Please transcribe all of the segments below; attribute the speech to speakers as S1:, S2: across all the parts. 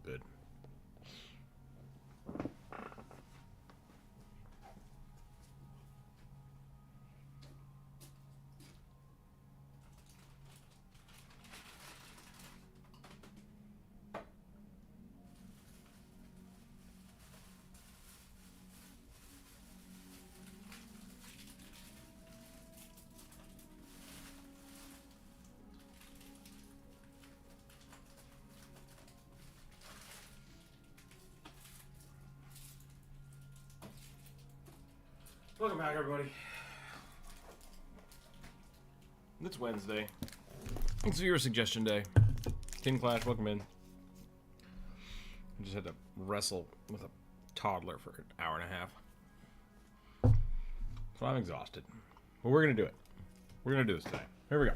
S1: good. Welcome back, everybody. It's Wednesday. It's viewer suggestion day. Teen Clash, welcome in. I just had to wrestle with a toddler for an hour and a half. So I'm exhausted. But we're going to do it. We're going to do this today. Here we go.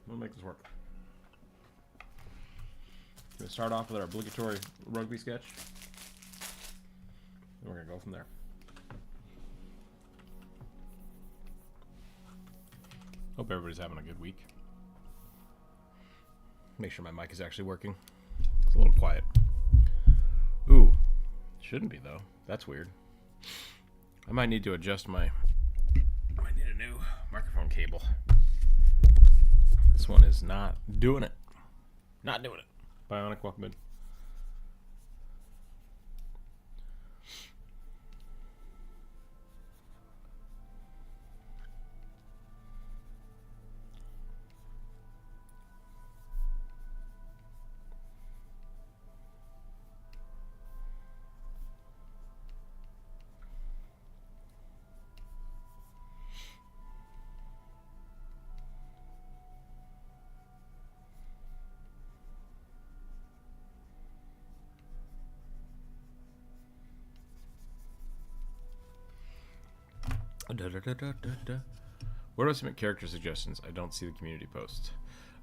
S1: We'll make this work. We're going to start off with our obligatory rugby sketch. And we're going to go from there. Hope everybody's having a good week. Make sure my mic is actually working. It's a little quiet. Ooh, shouldn't be though. That's weird. I might need to adjust I might need a new microphone cable. This one is not doing it. Not doing it. Bionic, welcome in. Where do I submit character suggestions? I don't see the community posts.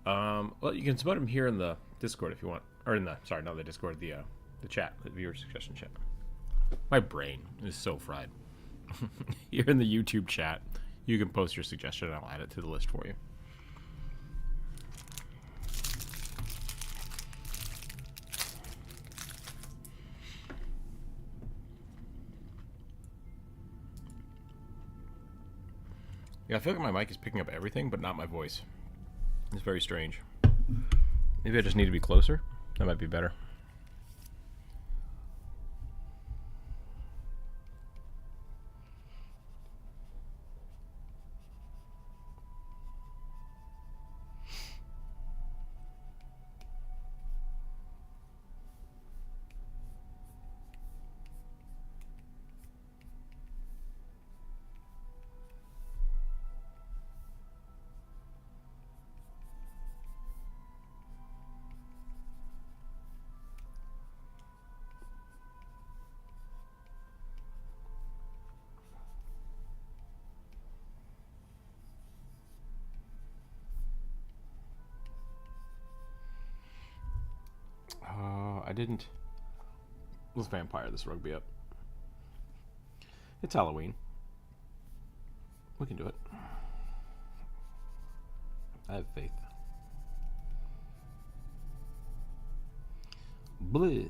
S1: Well, you can submit them here in the Discord if you want, or in the not the Discord, the chat, the viewer suggestion chat. My brain is so fried. You're in the YouTube chat. You can post your suggestion, and I'll add it to the list for you. Yeah, I feel like my mic is picking up everything, but not my voice. It's very strange. Maybe I just need to be closer. That might be better. I didn't. Let's vampire this rugby up. It's Halloween. We can do it. I have faith. Bleh.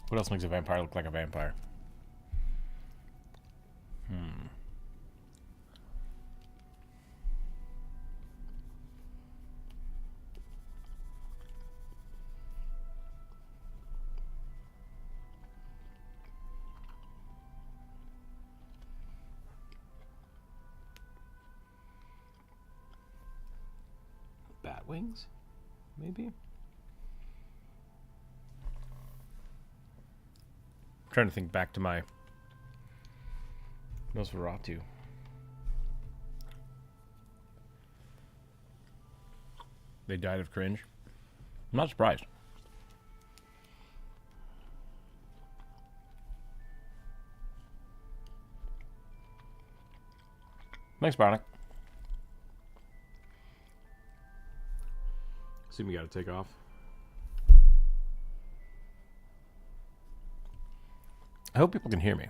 S1: What else makes a vampire look like a vampire? Bat wings? Maybe? I'm trying to think back to my Nosferatu. They died of cringe. I'm not surprised. Thanks, Bionic. See, we got to take off. I hope people can hear me.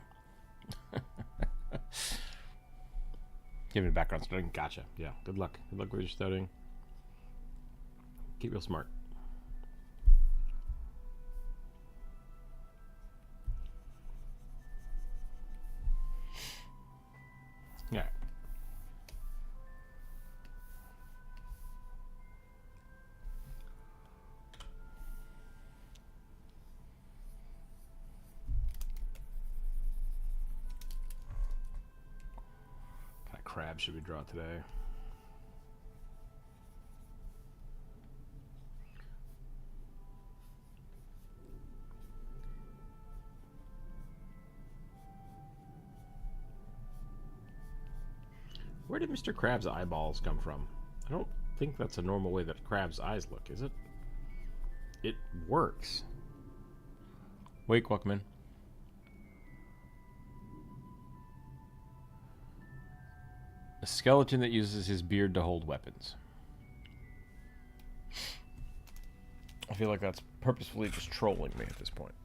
S1: Give me background studying. Gotcha. Yeah. Good luck. Good luck with your studying. Keep real smart. Yeah. What kind of crab should we draw today? Where did Mr. Crab's eyeballs come from? I don't think that's a normal way that a crab's eyes look, is it? It works. Wake, welcome in. A skeleton that uses his beard to hold weapons. I feel like that's purposefully just trolling me at this point.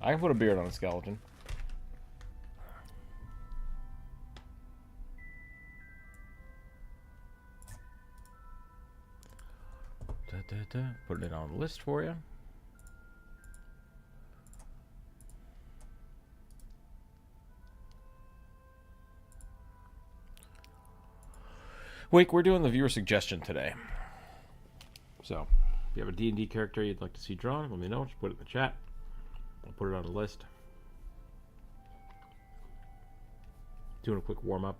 S1: I can put a beard on a skeleton. Put it on the list for you. Wake, we're doing the viewer suggestion today. So, if you have a D&D character you'd like to see drawn, let me know. Just put it in the chat. I'll put it on the list. Doing a quick warm-up.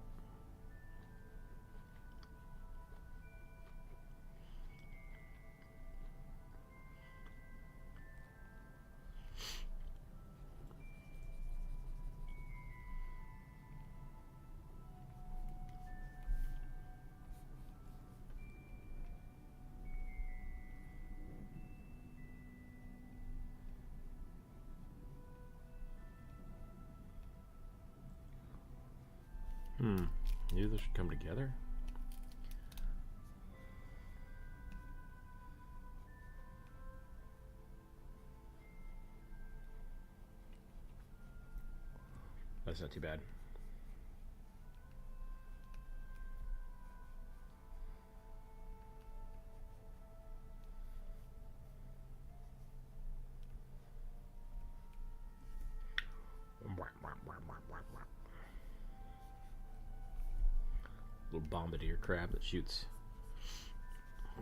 S1: Maybe those should come together. That's not too bad. Little bombardier crab that shoots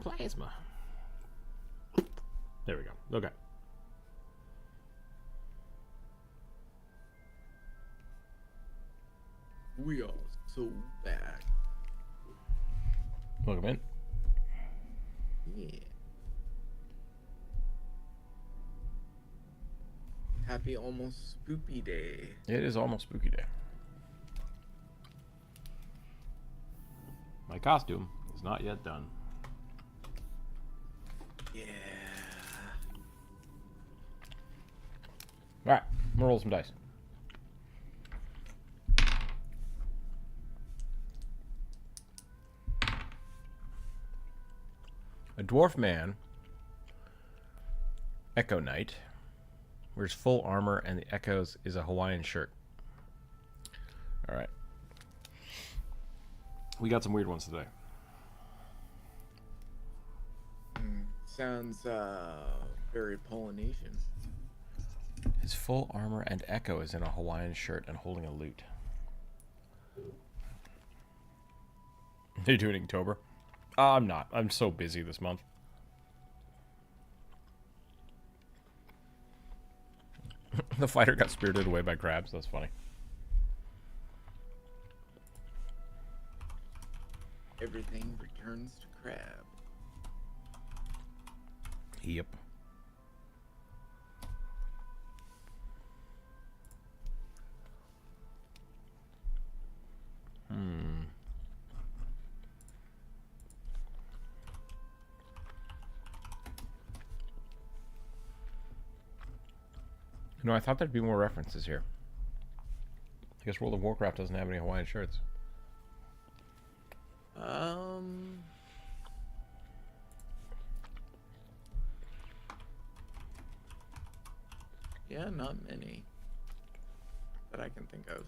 S1: plasma. There we go. Okay.
S2: We are so back.
S1: Welcome in.
S2: Yeah. Happy almost spooky day.
S1: It is almost spooky day. My costume is not yet done.
S2: Yeah.
S1: Alright, I'm gonna roll some dice. A dwarf man, Echo Knight, wears full armor and the Echoes is a Hawaiian shirt. Alright. We got some weird ones today.
S2: Sounds very Polynesian.
S1: His full armor and Echo is in a Hawaiian shirt and holding a lute. Are you doing Inktober? I'm not. I'm so busy this month. The fighter got spirited away by crabs. That's funny.
S2: Everything returns to crab.
S1: Yep. You know, I thought there'd be more references here. I guess World of Warcraft doesn't have any Hawaiian shirts.
S2: Yeah, not many. that I can think of.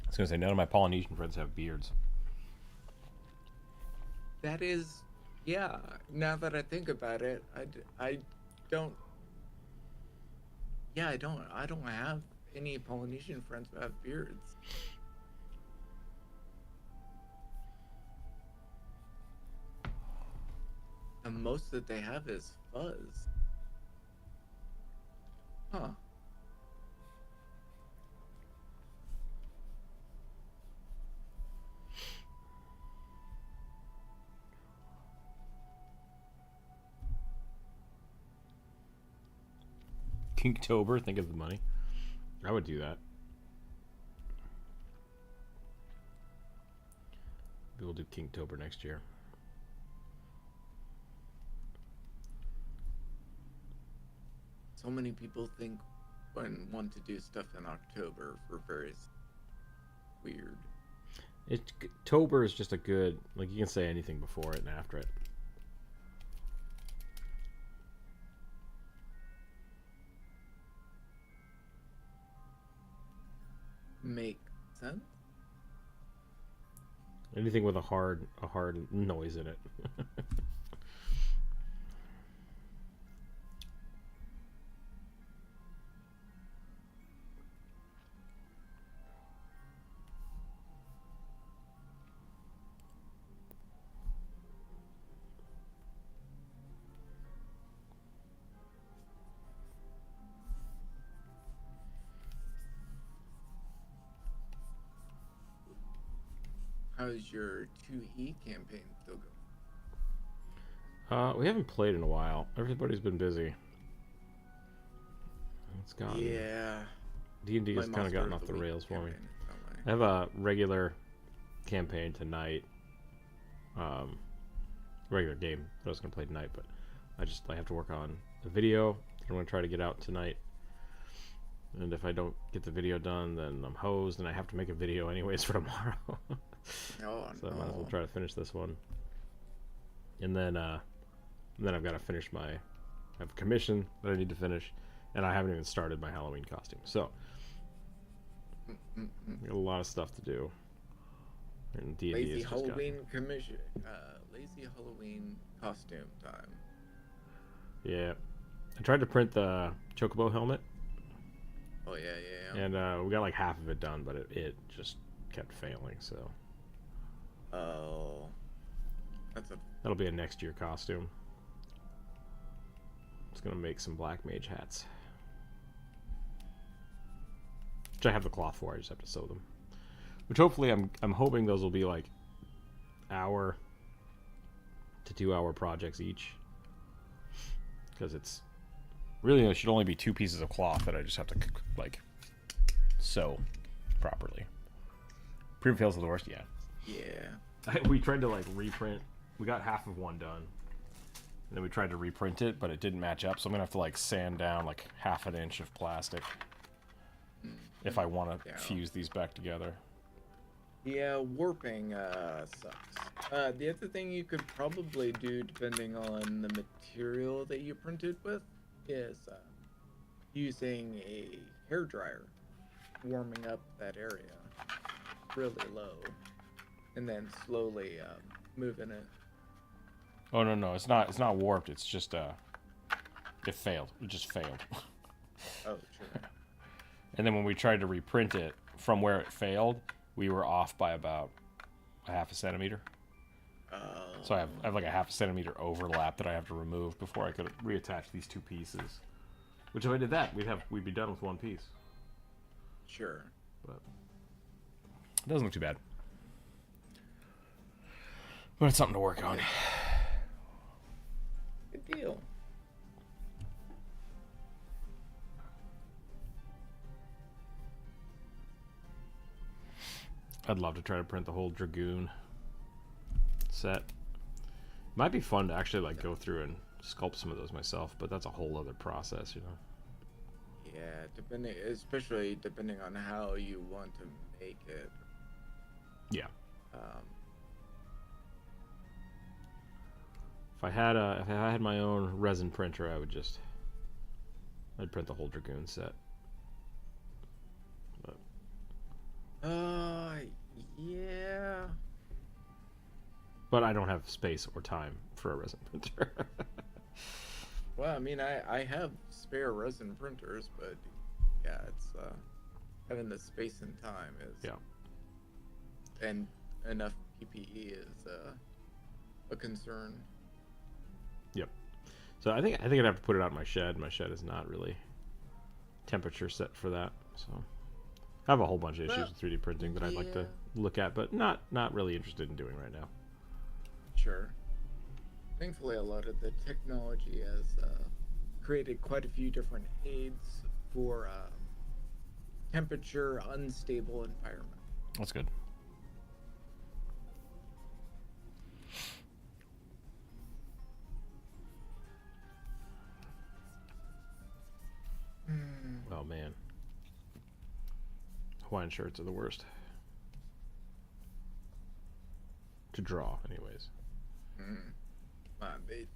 S1: I was gonna say none of my Polynesian friends have beards.
S2: That is, yeah. Now that I think about it, I don't. Yeah, I don't have any Polynesian friends who have beards. The most that they have is fuzz. Huh.
S1: Kinktober, think of the money. I would do that. Maybe we'll do Kinktober next year.
S2: So many people think and want to do stuff in October for various weird.
S1: Tober is just a good, like, you can say anything before it and after it.
S2: Make sense?
S1: Anything with a hard noise in it.
S2: How's your 2E campaign still going?
S1: We haven't played in a while. Everybody's been busy. It's gone.
S2: Yeah.
S1: D&D has kind of gotten off the rails for me. I have a regular campaign tonight. Regular game that I was going to play tonight, but I have to work on the video that I'm going to try to get out tonight. And if I don't get the video done, then I'm hosed, and I have to make a video anyways for tomorrow. So I might as well try to finish this one. And then I've got to finish I have a commission that I need to finish, and I haven't even started my Halloween costume. So got a lot of stuff to do. And D&D
S2: lazy Halloween commission, lazy Halloween costume time.
S1: Yeah, I tried to print the Chocobo helmet.
S2: Oh yeah.
S1: And we got like half of it done, but it just kept failing. So.
S2: Oh.
S1: That'll be a next year costume. It's gonna make some black mage hats, which I have the cloth for. I just have to sew them. Which hopefully I'm hoping those will be like hour to 2 hour projects each, because it's really, it should only be 2 pieces of cloth that I just have to like sew properly. Print fails are the worst. Yeah. We tried to like reprint. We got half of one done, and then we tried to reprint it, but it didn't match up. So I'm gonna have to like sand down like half an inch of plastic if I want to fuse these back together.
S2: Yeah, warping sucks. The other thing you could probably do, depending on the material that you printed with, is using a hairdryer, warming up that area really low, and then slowly moving it.
S1: Oh no, it's not warped. It's just it failed. It just failed.
S2: Oh, sure.
S1: And then when we tried to reprint it from where it failed, we were off by about a half a centimeter. So I have like a half a centimeter overlap that I have to remove before I could reattach these 2 pieces. Which if I did that, we'd be done with 1 piece.
S2: Sure.
S1: But it doesn't look too bad. But it's something to work on.
S2: Good deal.
S1: I'd love to try to print the whole Dragoon set. Might be fun to actually like go through and sculpt some of those myself, but that's a whole other process, you know.
S2: Yeah, especially depending on how you want to make it.
S1: Yeah.
S2: Um,
S1: If I had my own resin printer, I'd print the whole Dragoon set. But
S2: yeah.
S1: but I don't have space or time for a resin printer.
S2: Well, I mean, I have spare resin printers, but yeah, it's having the space and time is and enough PPE is a concern.
S1: Yep. So I think I'd have to put it out in my shed. My shed is not really temperature set for that. So I have a whole bunch of issues with 3D printing that I'd like to look at, but not really interested in doing right now.
S2: Sure. Thankfully, a lot of the technology has created quite a few different aids for temperature unstable environment.
S1: That's good. Oh man, Hawaiian shirts are the worst to draw, anyways.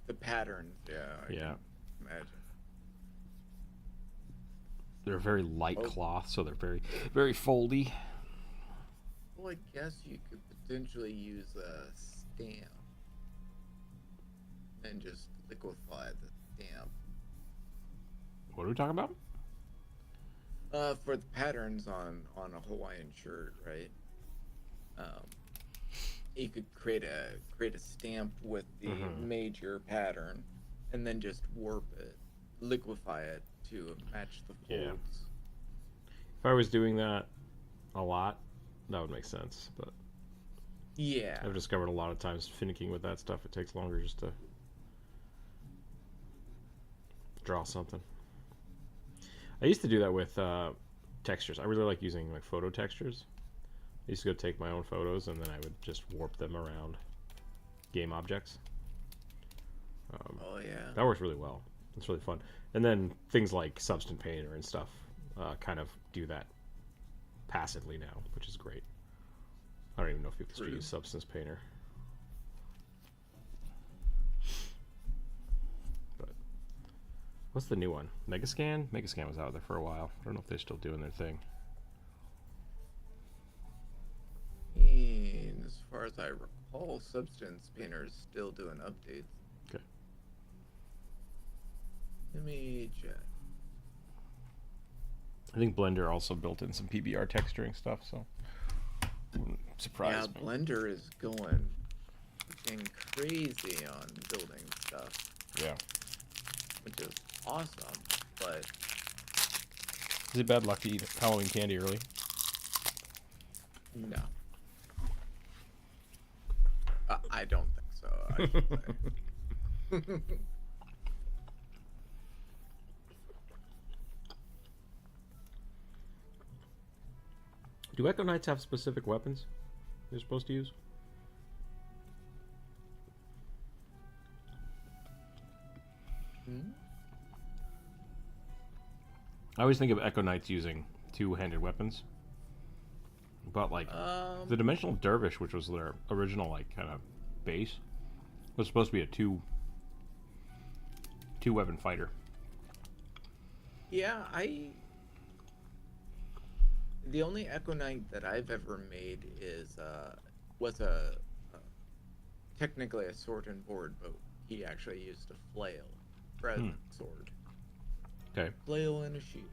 S2: The patterns, I can imagine.
S1: They're very light cloth, so they're very, very foldy.
S2: Well, I guess you could potentially use a stamp and just liquefy the stamp.
S1: What are we talking about?
S2: For the patterns on a Hawaiian shirt, right? You could create a stamp with the major pattern, and then just warp it, liquefy it to match the folds.
S1: Yeah. If I was doing that a lot, that would make sense. But
S2: yeah,
S1: I've discovered a lot of times finicking with that stuff, it takes longer just to draw something. I used to do that with textures. I really like using like photo textures. I used to go take my own photos and then I would just warp them around game objects.
S2: Oh yeah,
S1: that works really well. It's really fun. And then things like Substance Painter and stuff kind of do that passively now, which is great. I don't even know if people still use Substance Painter. But what's the new one? Megascan? Megascan was out there for a while. I don't know if they're still doing their thing.
S2: And as far as I recall, Substance Painter is still doing updates.
S1: Okay.
S2: Let me check.
S1: I think Blender also built in some PBR texturing stuff, so wouldn't surprise me.
S2: Blender is going freaking crazy on building stuff.
S1: Yeah.
S2: Which is awesome, but
S1: Is it bad luck to eat Halloween candy early?
S2: no. I don't think so, I should say.
S1: Do Echo Knights have specific weapons they're supposed to use? I always think of Echo Knights using two-handed weapons. But, like, the Dimensional Dervish, which was their original, like, kind of base, was supposed to be a two-weapon fighter.
S2: Yeah, the only Echo Knight that I've ever made was technically a sword and board, but he actually used a flail rather than a sword.
S1: Okay.
S2: Flail and a shield.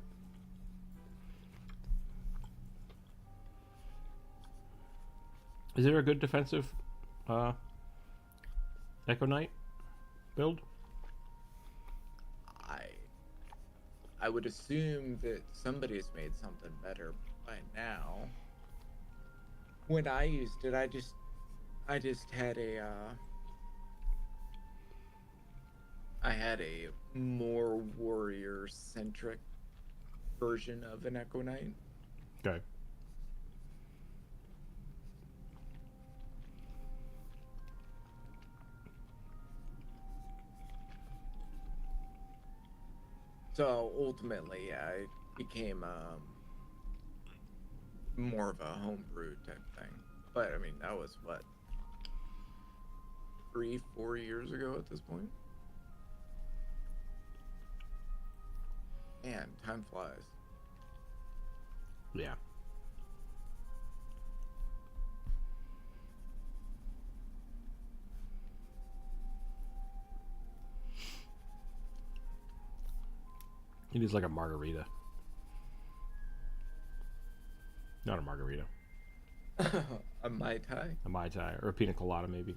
S1: Is there a good defensive Echo Knight build?
S2: I would assume that somebody's made something better by now. When I used it, I just had I had a more warrior-centric version of an Echo Knight.
S1: Okay.
S2: So ultimately, yeah, it became more of a homebrew type thing. But I mean, that was what, 3-4 years ago at this point. Man, time flies.
S1: Yeah. It is like a margarita. Not a margarita.
S2: A Mai Tai?
S1: A Mai Tai. Or a pina colada, maybe.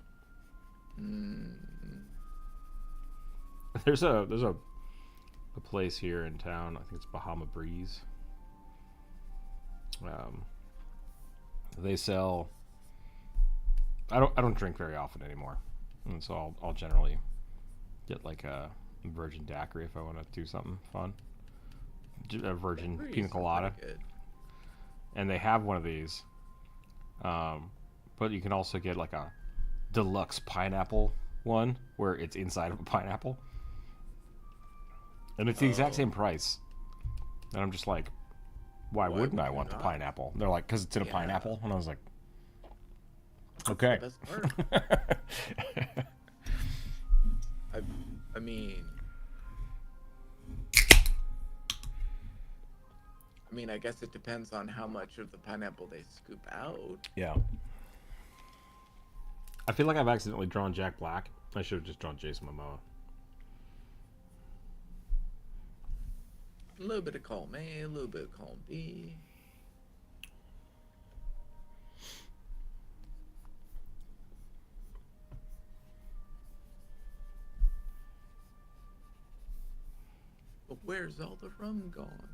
S2: Mm.
S1: There's a place here in town. I think it's Bahama Breeze. They sell. I don't drink very often anymore, and so I'll generally get like a virgin daiquiri if I want to do something fun. A virgin pina colada. And they have one of these, but you can also get like a deluxe pineapple one where it's inside of a pineapple, and it's the exact same price. And I'm just like, why wouldn't I want the pineapple? And they're like, because it's in a pineapple, and I was like, okay.
S2: That's the best part. I mean, I guess it depends on how much of the pineapple they scoop out.
S1: Yeah. I feel like I've accidentally drawn Jack Black. I should have just drawn Jason Momoa.
S2: A little bit of column A, a little bit of column B. But where's all the rum gone?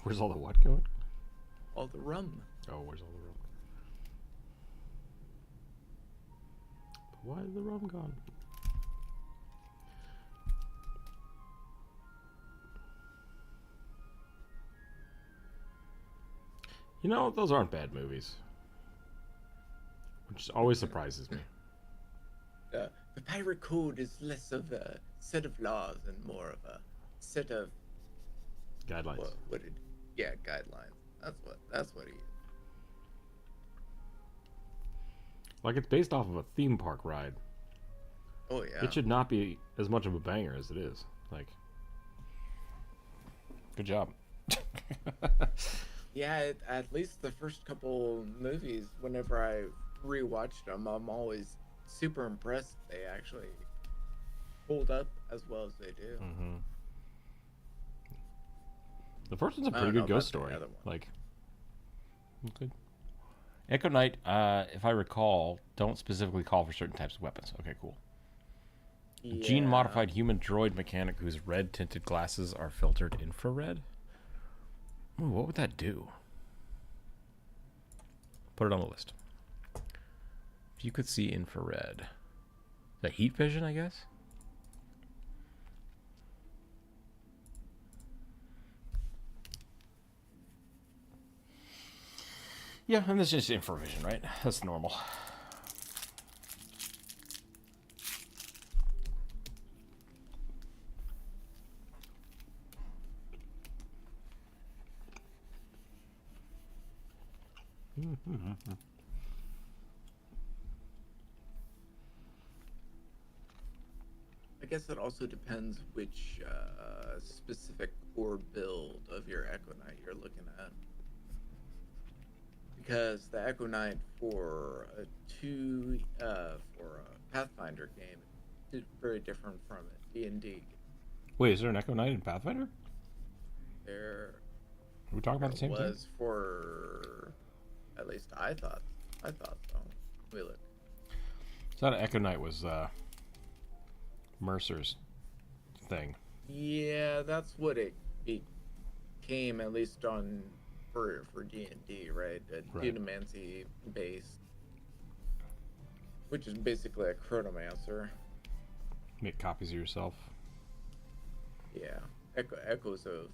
S1: Where's all the what going?
S2: All the rum.
S1: Oh, where's all the rum? But why is the rum gone? You know, those aren't bad movies. Which always surprises me.
S2: The pirate code is less of a set of laws and more of a set of
S1: Guidelines.
S2: Guidelines. That's what he is.
S1: Like, it's based off of a theme park ride.
S2: Oh yeah.
S1: It should not be as much of a banger as it is. Like, good job.
S2: Yeah, at least the first couple movies, whenever I rewatched them, I'm always super impressed they actually hold up as well as they do.
S1: Mm-hmm. The first one's a pretty good ghost story. Like, good. Echo Knight, if I recall, don't specifically call for certain types of weapons. Okay, cool. Yeah. Gene-modified human droid mechanic whose red-tinted glasses are filtered infrared? Ooh, what would that do? Put it on the list. If you could see infrared. The heat vision, I guess? Yeah, and this is just infravision, right? That's normal.
S2: I guess it also depends which specific core build of your Echo Knight you're looking at. Because the Echo Knight for a Pathfinder game is very different from a D&D.
S1: Wait, is there an Echo Knight in Pathfinder?
S2: There.
S1: Are we talking about the same thing?
S2: Was for, at least I thought so. Let me look.
S1: I thought Echo Knight was Mercer's thing.
S2: Yeah, that's what it became, at least on for D&D, right? Dunamancy based, which is basically a chronomancer.
S1: Make copies of yourself.
S2: Yeah, echoes of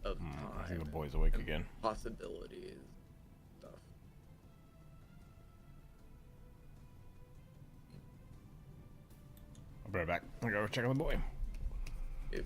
S2: time.
S1: I think the boy's awake again.
S2: Possibilities, stuff.
S1: I'll be right back. I gotta check on the boy.
S2: Yep.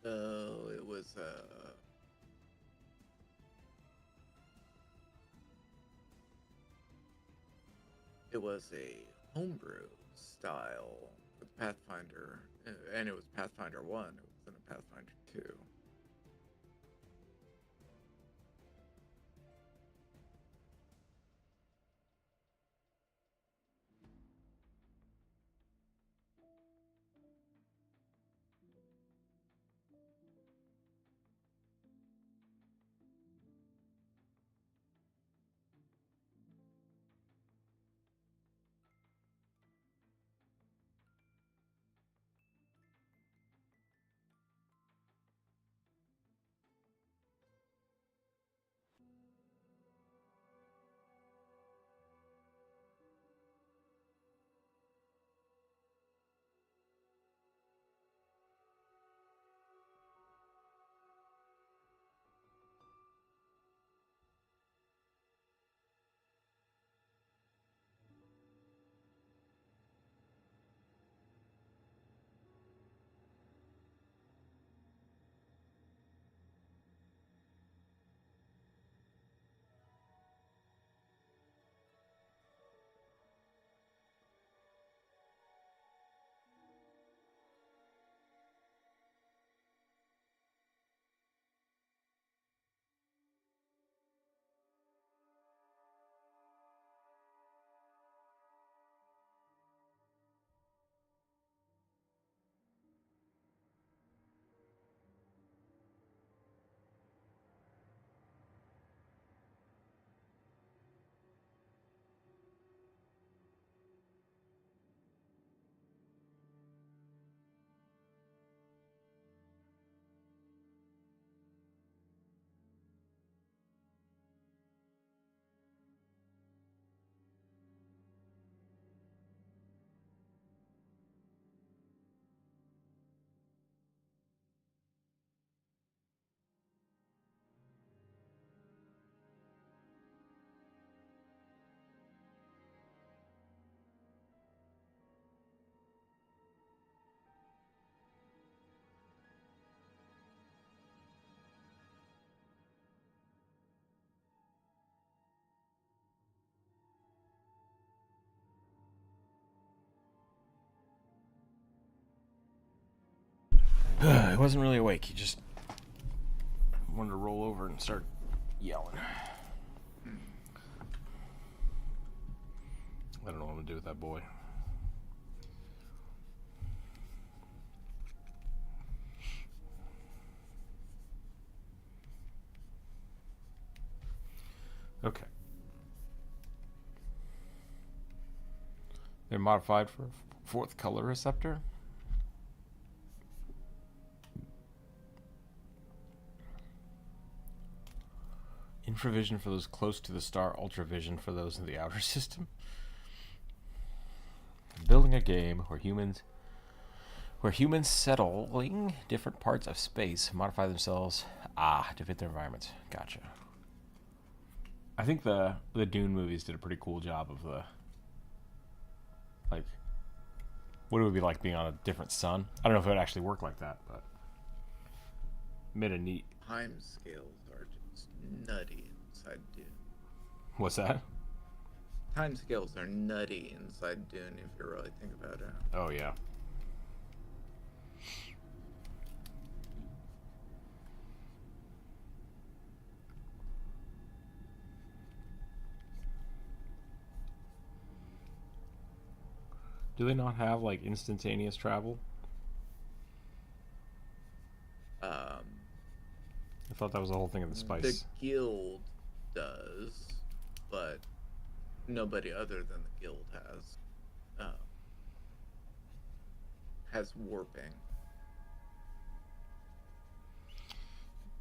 S2: Oh, it was a homebrew style with Pathfinder, and it was Pathfinder 1. It wasn't a Pathfinder 2.
S1: He wasn't really awake. He just wanted to roll over and start yelling. I don't know what I'm gonna do with that boy. Okay. They're modified for fourth color receptor. Infravision for those close to the star, ultravision for those in the outer system. Building a game where humans settling different parts of space modify themselves to fit their environments. Gotcha. I think the Dune movies did a pretty cool job of the, like, what it would be like being on a different sun. I don't know if it would actually work like that, but made a neat.
S2: Time scales are just nutty inside Dune.
S1: What's that?
S2: Time scales are nutty inside Dune if you really think about it.
S1: Oh yeah. Do they not have like instantaneous travel? I thought that was the whole thing of the spice.
S2: The guild does, but nobody other than the guild has warping.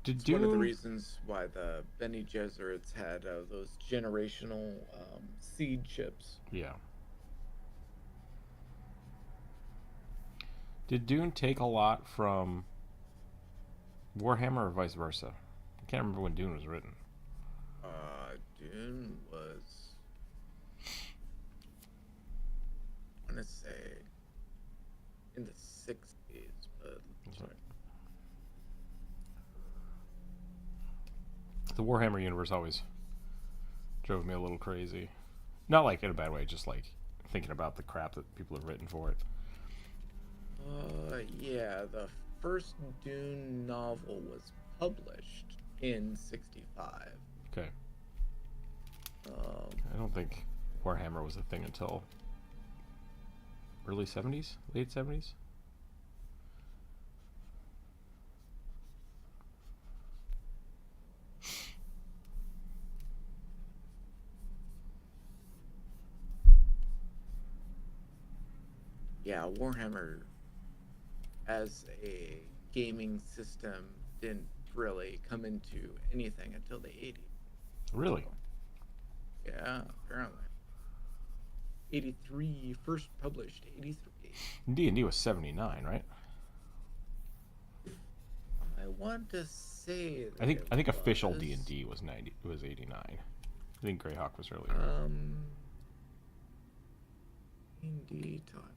S2: It's one of the reasons why the Bene Gesserits had those generational seed chips.
S1: Yeah. Did Dune take a lot from Warhammer or vice versa? I can't remember when Dune was written.
S2: Dune was, I want to say, in the 60s, but
S1: That's right. Warhammer universe always drove me a little crazy. Not like in a bad way, just like thinking about the crap that people have written for it.
S2: Yeah, the first Dune novel was published in 65.
S1: Okay. I don't think Warhammer was a thing until early 70s, late 70s.
S2: Yeah, Warhammer as a gaming system didn't really come into anything until the 80s.
S1: Really?
S2: So, yeah, apparently. 83, first published 83.
S1: D&D was 79, right?
S2: I want to say that
S1: I think official D&D was 90. It was 89. I think Greyhawk was earlier.
S2: D&D timeline.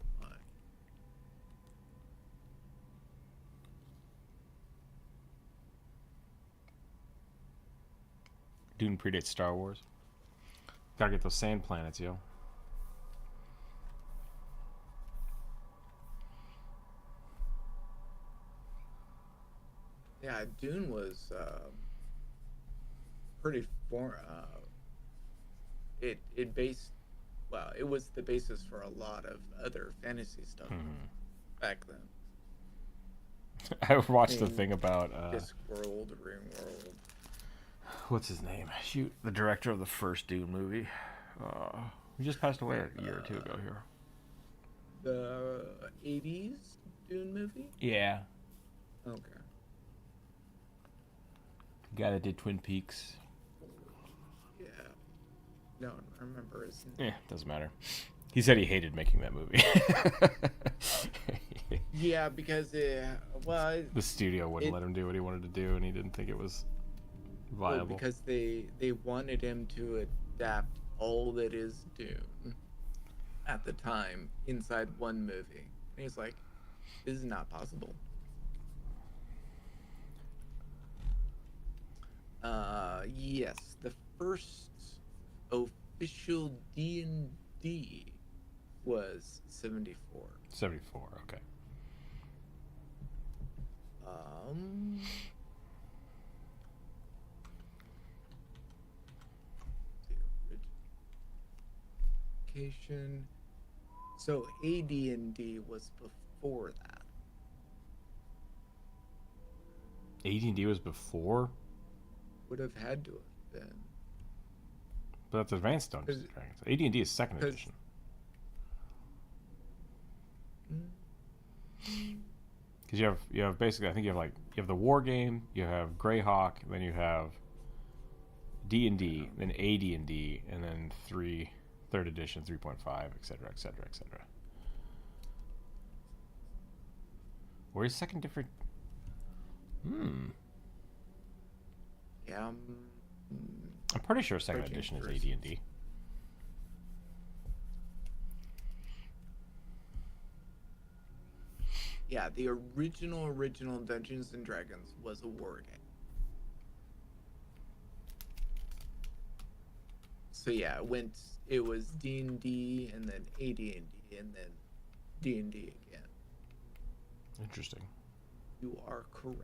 S1: Dune predates Star Wars. Gotta get those sand planets, yo.
S2: Yeah, Dune was pretty it based, well, it was the basis for a lot of other fantasy stuff back then.
S1: I watched the thing about
S2: Discworld, Ringworld.
S1: What's his name? Shoot, the director of the first Dune movie. He just passed away a year or two ago here.
S2: The 80s Dune movie?
S1: Yeah.
S2: Okay.
S1: The guy that did Twin Peaks.
S2: Yeah. No, I remember his name.
S1: Yeah, doesn't matter. He said he hated making that movie.
S2: Yeah, because the
S1: studio wouldn't let him do what he wanted to do, and he didn't think it was viable.
S2: Well, because they wanted him to adapt all that is Dune at the time inside one movie. And he's like, this is not possible. Yes, the first official D&D was 74.
S1: 74, okay.
S2: So AD&D was before that.
S1: AD&D was before?
S2: Would have had to have been.
S1: But that's Advanced Dungeons and Dragons. AD&D is second edition. Because you have basically, I think you have the war game, you have Greyhawk, then you have D&D, then AD&D, and then third edition, 3.5, etc., etc., etc. Or is second different?
S2: Yeah.
S1: I'm pretty sure second edition is AD&D.
S2: Yeah, the original Dungeons and Dragons was a war game. So yeah, it was D&D and then AD&D and then D&D again.
S1: Interesting.
S2: You are correct.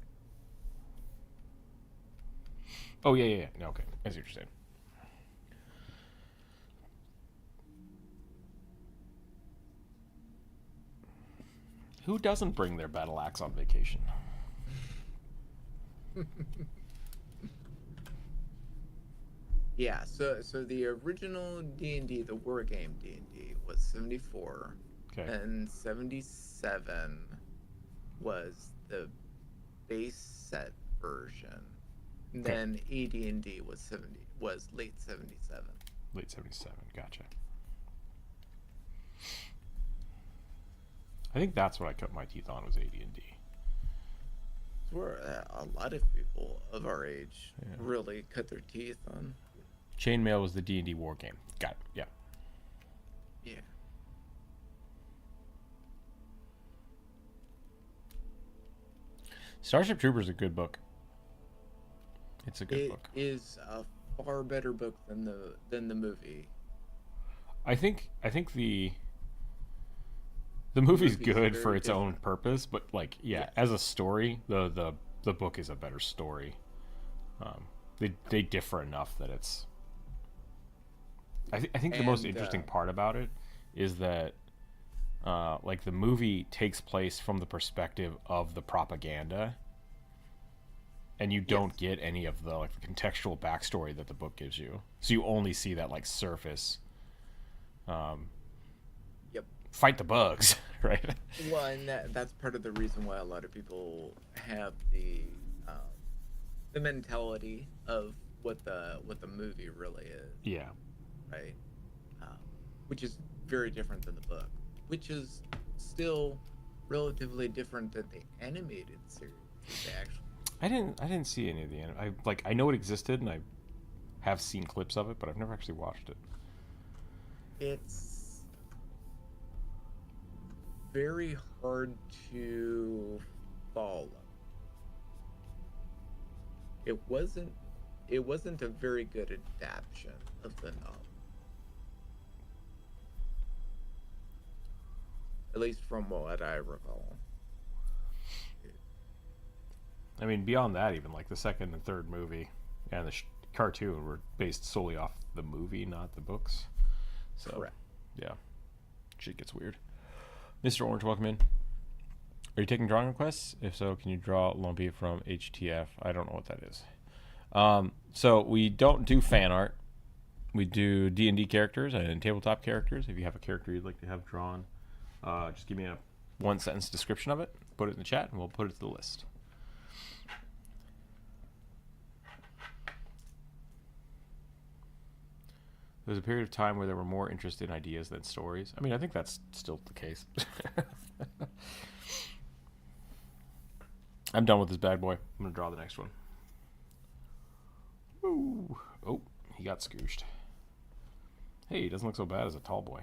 S1: Oh, yeah. No, okay. I see what you're saying. Who doesn't bring their battle axe on vacation?
S2: Yeah, so the original D&D, the war game D&D, was 74.
S1: Okay.
S2: And 77 was the base set version. Okay. Then AD&D was late 77.
S1: Late 77, gotcha. I think that's what I cut my teeth on was AD&D.
S2: It's where a lot of people of our age really cut their teeth on.
S1: Chainmail was the D&D war game. Got it, yeah.
S2: Yeah.
S1: Starship Troopers is a good book. It's a good book.
S2: It is a far better book than the movie.
S1: I think the
S2: The
S1: movie's
S2: movie's
S1: good for
S2: very
S1: its own
S2: different.
S1: purpose, but like yeah,
S2: Yes.
S1: as a story, the book is a better story. They differ enough that it's. I think the most
S2: And
S1: interesting part about it is that like the movie takes place from the perspective of the propaganda, and you
S2: yes.
S1: don't get any of the like the contextual backstory that the book gives you. So you only see that like surface.
S2: Yep.
S1: Fight the bugs, right?
S2: Well, and that's part of the reason why a lot of people have the mentality of what the movie really is,
S1: Yeah.
S2: right? Um, which is very different than the book, which is still relatively different than the animated series. They actually,
S1: I didn't see any of the anime. I know it existed and I have seen clips of it, but I've never actually watched it.
S2: it's very hard to follow. It wasn't a very good adaptation of the novel, at least from what I recall.
S1: I mean, beyond that, even like the second and third movie and the cartoon were based solely off the movie, not the books. So,
S2: Correct.
S1: yeah, shit gets weird. Mr. Orange, welcome in. Are you taking drawing requests? If so, can you draw Lumpy from HTF? I don't know what that is. So we don't do fan art. We do D&D characters and tabletop characters. If you have a character you'd like to have drawn, just give me a one-sentence description of it. Put it in the chat, and we'll put it to the list. There was a period of time where there were more interesting ideas than stories. I mean, I think that's still the case. I'm done with this bad boy. I'm going to draw the next one. Ooh. Oh, he got scooched. Hey, he doesn't look so bad as a tall boy.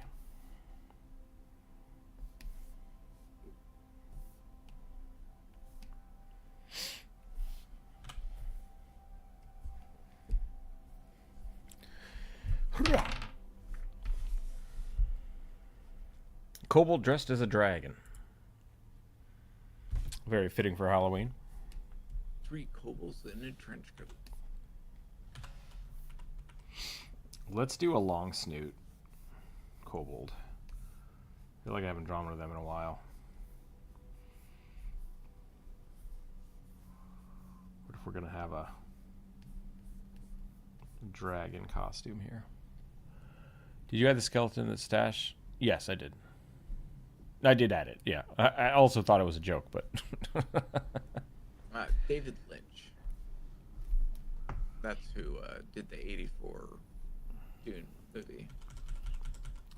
S1: Kobold dressed as a dragon. Very fitting for Halloween.
S2: 3 kobolds in a trench coat.
S1: Let's do a long snoot kobold. I feel like I haven't drawn one of them in a while. What if we're going to have a dragon costume here? Did you add the skeleton in the stash? Yes, I did. I did add it, yeah. I also thought it was a joke, but...
S2: David Lynch. That's who did the 84 Dune movie.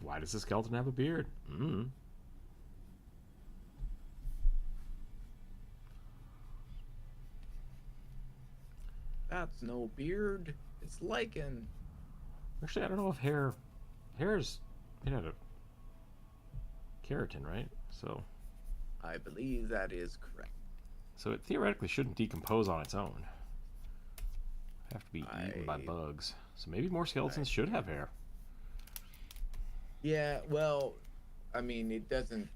S1: Why does the skeleton have a beard?
S2: That's no beard. It's lichen.
S1: Actually, I don't know if hair's made out of keratin, right? So
S2: I believe that is correct.
S1: So it theoretically shouldn't decompose on its own. Have to be eaten by bugs. So maybe more skeletons should have hair.
S2: Yeah, well, I mean, it doesn't.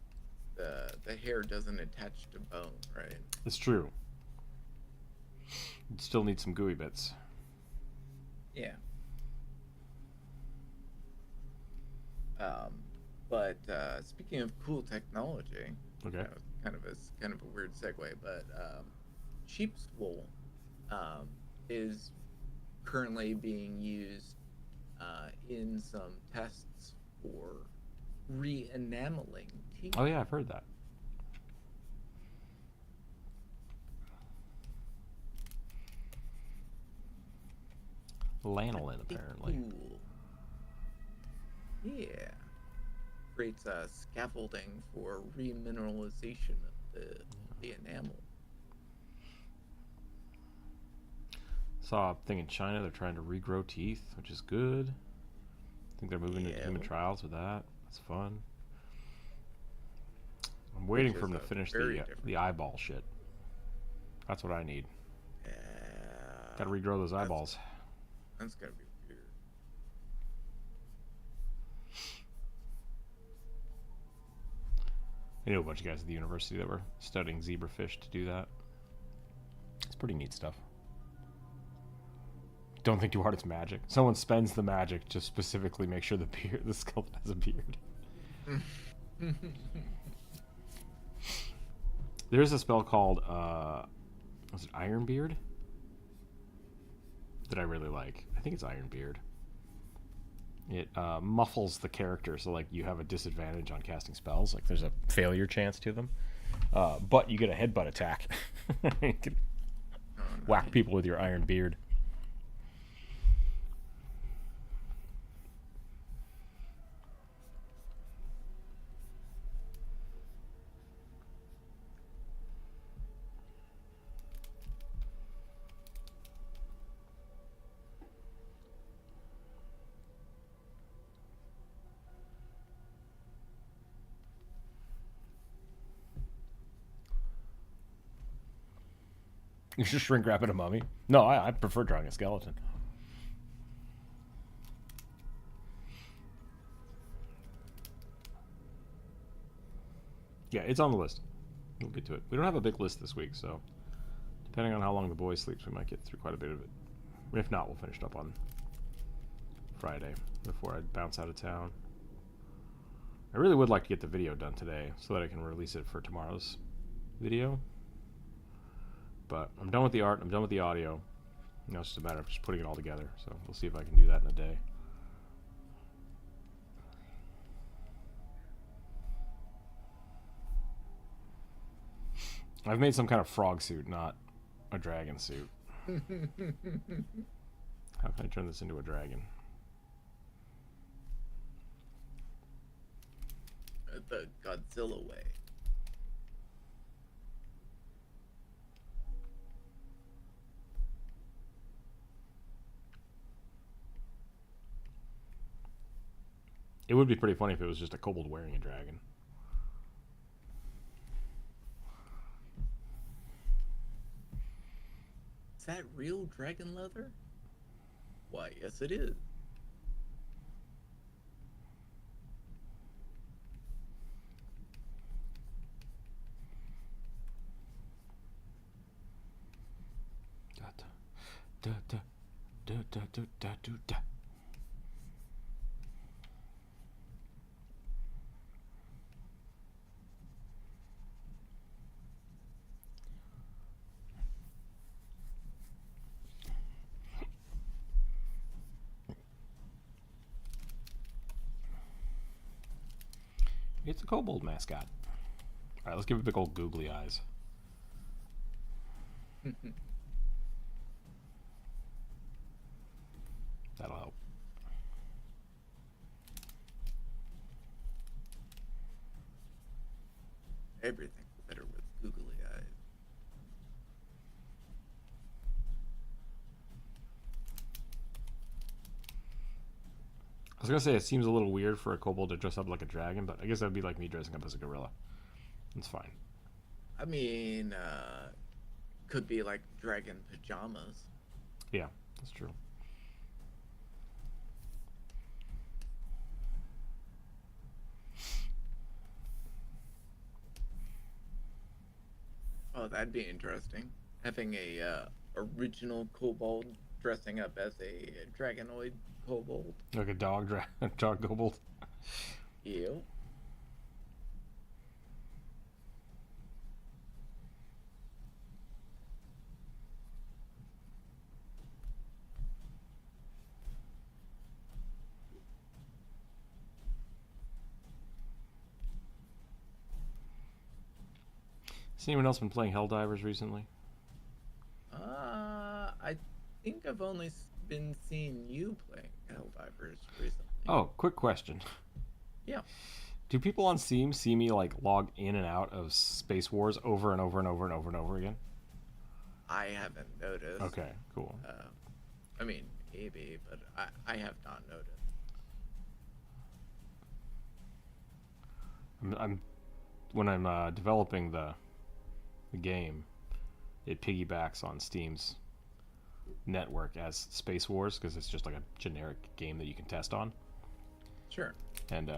S2: The hair doesn't attach to bone, right?
S1: It's true. It still needs some gooey bits.
S2: Yeah. But speaking of cool technology,
S1: Okay.
S2: kind of a weird segue, but sheep's wool is currently being used in some tests for re-enameling teeth.
S1: Oh yeah, I've heard that. Lanolin, apparently.
S2: Cool. Yeah. Creates a scaffolding for remineralization of the enamel.
S1: Saw a thing in China, they're trying to regrow teeth, which is good. I think they're moving into human trials with that. That's fun. I'm waiting for them to finish the eyeball shit. That's what I need. Gotta regrow those eyeballs.
S2: That's gotta be weird.
S1: I knew a bunch of guys at the university that were studying zebrafish to do that. It's pretty neat stuff. Don't think too hard, it's magic. Someone spends the magic to specifically make sure the skeleton has a beard. There's a spell called, was it Iron Beard? That I really like. I think it's Iron Beard. It muffles the character, so like you have a disadvantage on casting spells. Like there's a failure chance to them, but you get a headbutt attack. You can whack people with your Iron Beard. You should shrink wrap it a mummy. No, I prefer drawing a skeleton. Yeah, it's on the list. We'll get to it. We don't have a big list this week, so depending on how long the boy sleeps, we might get through quite a bit of it. If not, we'll finish it up on Friday before I bounce out of town. I really would like to get the video done today so that I can release it for tomorrow's video. But I'm done with the art, I'm done with the audio. Now it's just a matter of just putting it all together. So we'll see if I can do that in a day. I've made some kind of frog suit, not a dragon suit. How can I turn this into a dragon?
S2: The Godzilla way.
S1: It would be pretty funny if it was just a kobold wearing a dragon.
S2: Is that real dragon leather? Why, yes it is.
S1: Da da da da da da da da da. It's a kobold mascot. Alright, let's give it big old googly eyes. That'll help.
S2: Everything's better with googly eyes.
S1: I was gonna say it seems a little weird for a kobold to dress up like a dragon, but I guess that'd be like me dressing up as a gorilla. It's fine.
S2: I mean, could be like dragon pajamas.
S1: Yeah, that's true.
S2: Oh, that'd be interesting. Having a original kobold dressing up as a dragonoid kobold.
S1: Like a dog kobold.
S2: Ew.
S1: Has anyone else been playing Helldivers recently?
S2: I think I've only been seeing you playing Helldivers recently.
S1: Oh, quick question.
S2: Yeah.
S1: Do people on Steam see me like log in and out of Space Wars over and over and over and over and over again? I
S2: haven't noticed.
S1: Okay, cool.
S2: I mean, maybe, but I have not noticed.
S1: When I'm developing the game, it piggybacks on Steam's network as Space Wars because it's just like a generic game that you can test on.
S2: Sure.
S1: And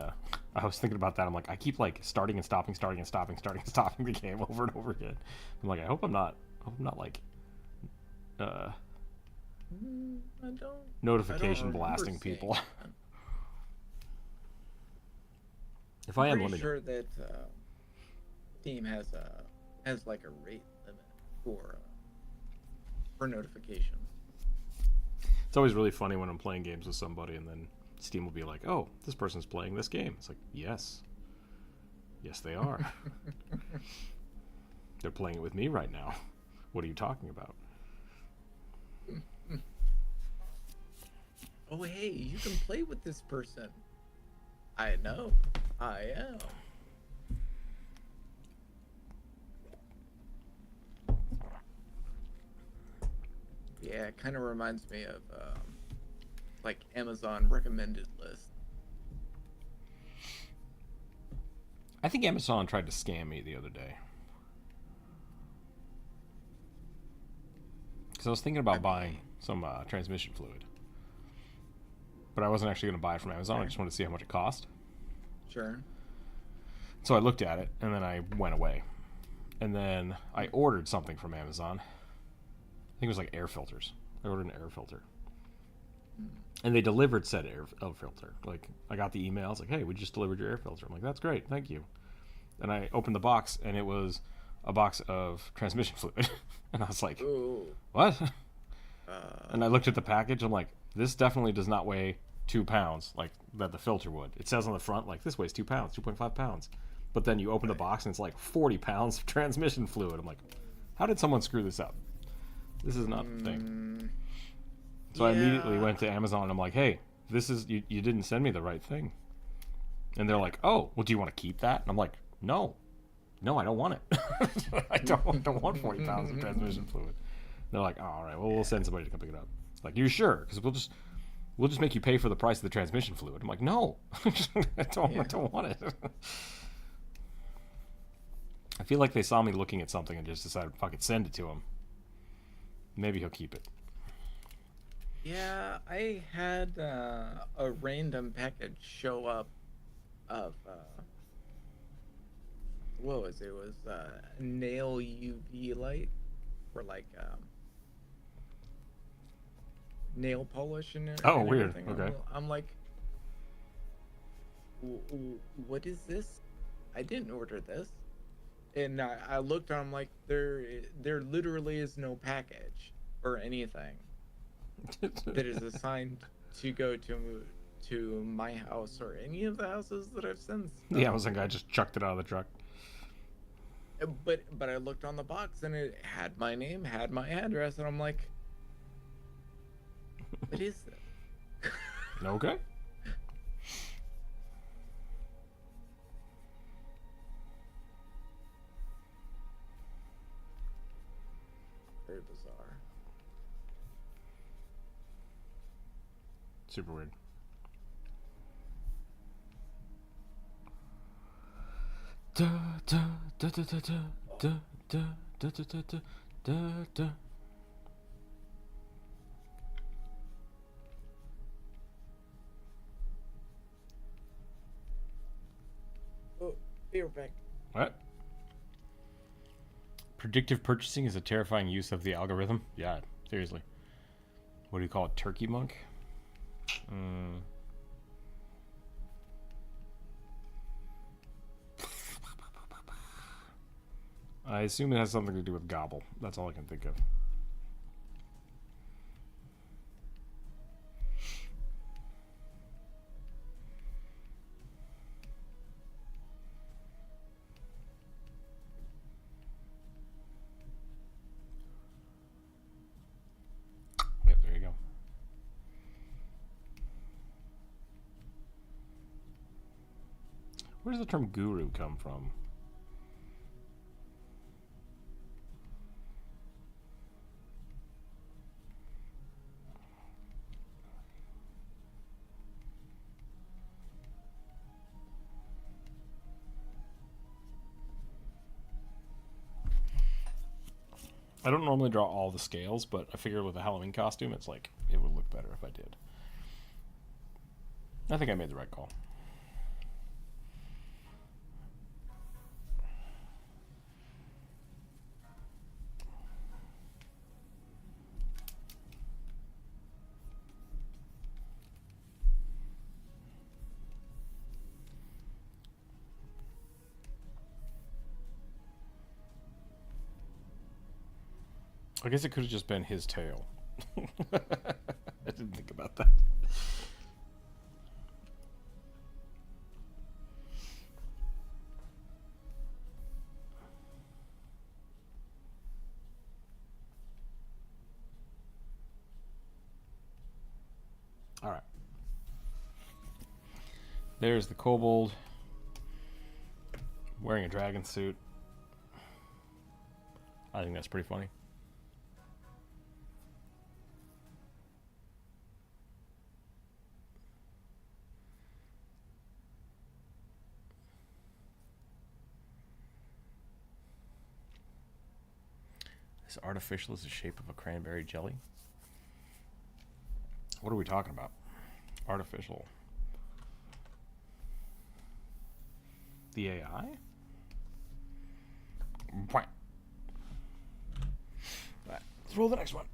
S1: I was thinking about that. I'm like, I keep like starting and stopping the game over and over again. I'm like, I hope I'm not like
S2: I don't.
S1: notification
S2: I don't
S1: blasting
S2: remember seeing
S1: people.
S2: that.
S1: If I am,
S2: Pretty
S1: let me know.
S2: sure that Steam has like a rate limit for notifications.
S1: It's always really funny when I'm playing games with somebody and then Steam will be like, oh, this person's playing this game. It's like, yes, they are. They're playing it with me right now. What are you talking about?
S2: Oh, hey, you can play with this person. I know. I am. Yeah, it kind of reminds me of like Amazon recommended list.
S1: I think Amazon tried to scam me the other day. Because I was thinking about buying some transmission fluid. But I wasn't actually going to buy it from Amazon. I just wanted to see how much it cost.
S2: Sure.
S1: So I looked at it, and then I went away. And then I ordered something from Amazon. I think it was like air filters. I ordered an air filter. And they delivered said air filter. Like, I got the email. It's like, hey, we just delivered your air filter. I'm like, that's great. Thank you. And I opened the box, and it was a box of transmission fluid. And I was like,
S2: Ooh.
S1: what? And I looked at the package. I'm like, this definitely does not weigh 2 pounds like that the filter would. It says on the front, like, this weighs 2 pounds, 2.5 pounds. But then you open the box, and it's like 40 pounds of transmission fluid. I'm like, how did someone screw this up? This is not the thing. So I immediately went to Amazon, and I'm like, hey, this is, you didn't send me the right thing. And they're like, oh, well, do you want to keep that? And I'm like, no, I don't want it. I don't want 40 pounds of transmission fluid. They're like, oh, all right, well, we'll send somebody to come pick it up. Like, you sure? Because we'll just make you pay for the price of the transmission fluid. I'm like, no, I don't want it. I feel like they saw me looking at something and just decided, fuck it, send it to him. Maybe he'll keep it.
S2: Yeah, I had a random package show up of what was it? It was nail UV light for like nail polish and
S1: Oh,
S2: and
S1: weird.
S2: everything.
S1: Okay.
S2: I'm like, what is this? I didn't order this. And I looked and I'm like, there literally is no package or anything that is assigned to go to my house or any of the houses that I've since.
S1: The Amazon guy just chucked it out of the truck.
S2: But I looked on the box and it had my name, had my address, and I'm like, what is this?
S1: Okay.
S2: Very bizarre.
S1: Super weird. Da da da da da da da da da da da da da.
S2: Oh, be right back.
S1: What? Predictive purchasing is a terrifying use of the algorithm. Yeah, seriously. What do you call it? Turkey monk? I assume it has something to do with gobble. That's all I can think of. Yep, there you go. Where does the term guru come from? I don't normally draw all the scales, but I figured with a Halloween costume, it's like, it would look better if I did. I think I made the right call. I guess it could have just been his tail. I didn't think about that. All right. There's the kobold wearing a dragon suit. I think that's pretty funny. This artificial is the shape of a cranberry jelly. What are we talking about? Artificial. The AI? Right. Let's roll the next one.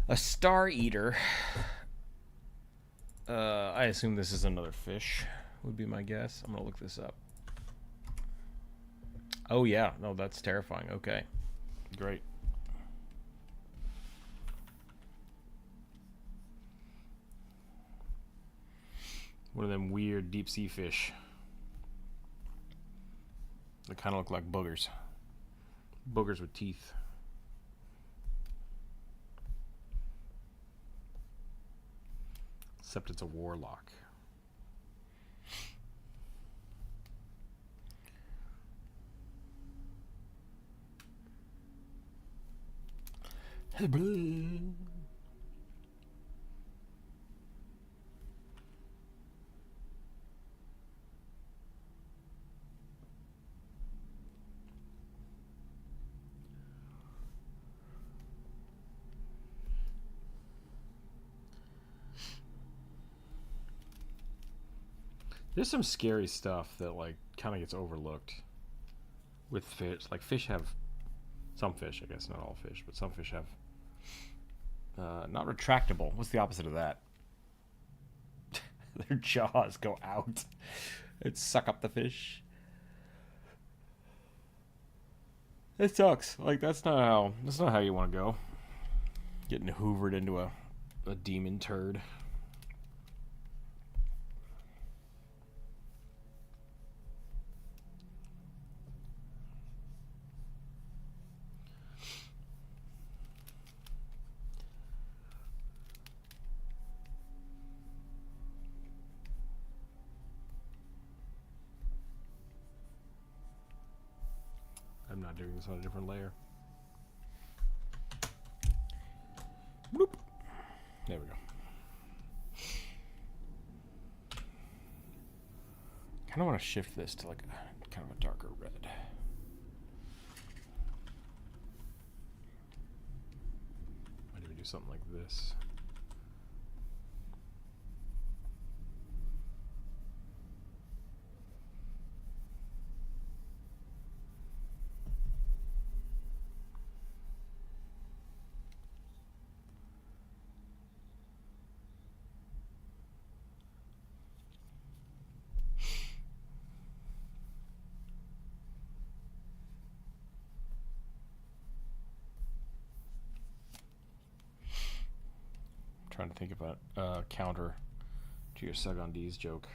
S1: A star eater. I assume this is another fish, would be my guess. I'm gonna look this up. Oh yeah, no, that's terrifying. Okay, great. One of them weird deep sea fish. They kind of look like boogers. Boogers with teeth. Except it's a warlock. There's some scary stuff that like kind of gets overlooked with fish. Like fish have, some fish, I guess, not all fish, but some fish have not retractable. What's the opposite of that? Their jaws go out. It suck up the fish. It sucks. Like that's not how you want to go. Getting hoovered into a demon turd. I'm not doing this on a different layer. Bloop. There we go. Kind of want to shift this to like kind of a darker red. Might even do something like this. Trying to think about counter to your Sagandis joke.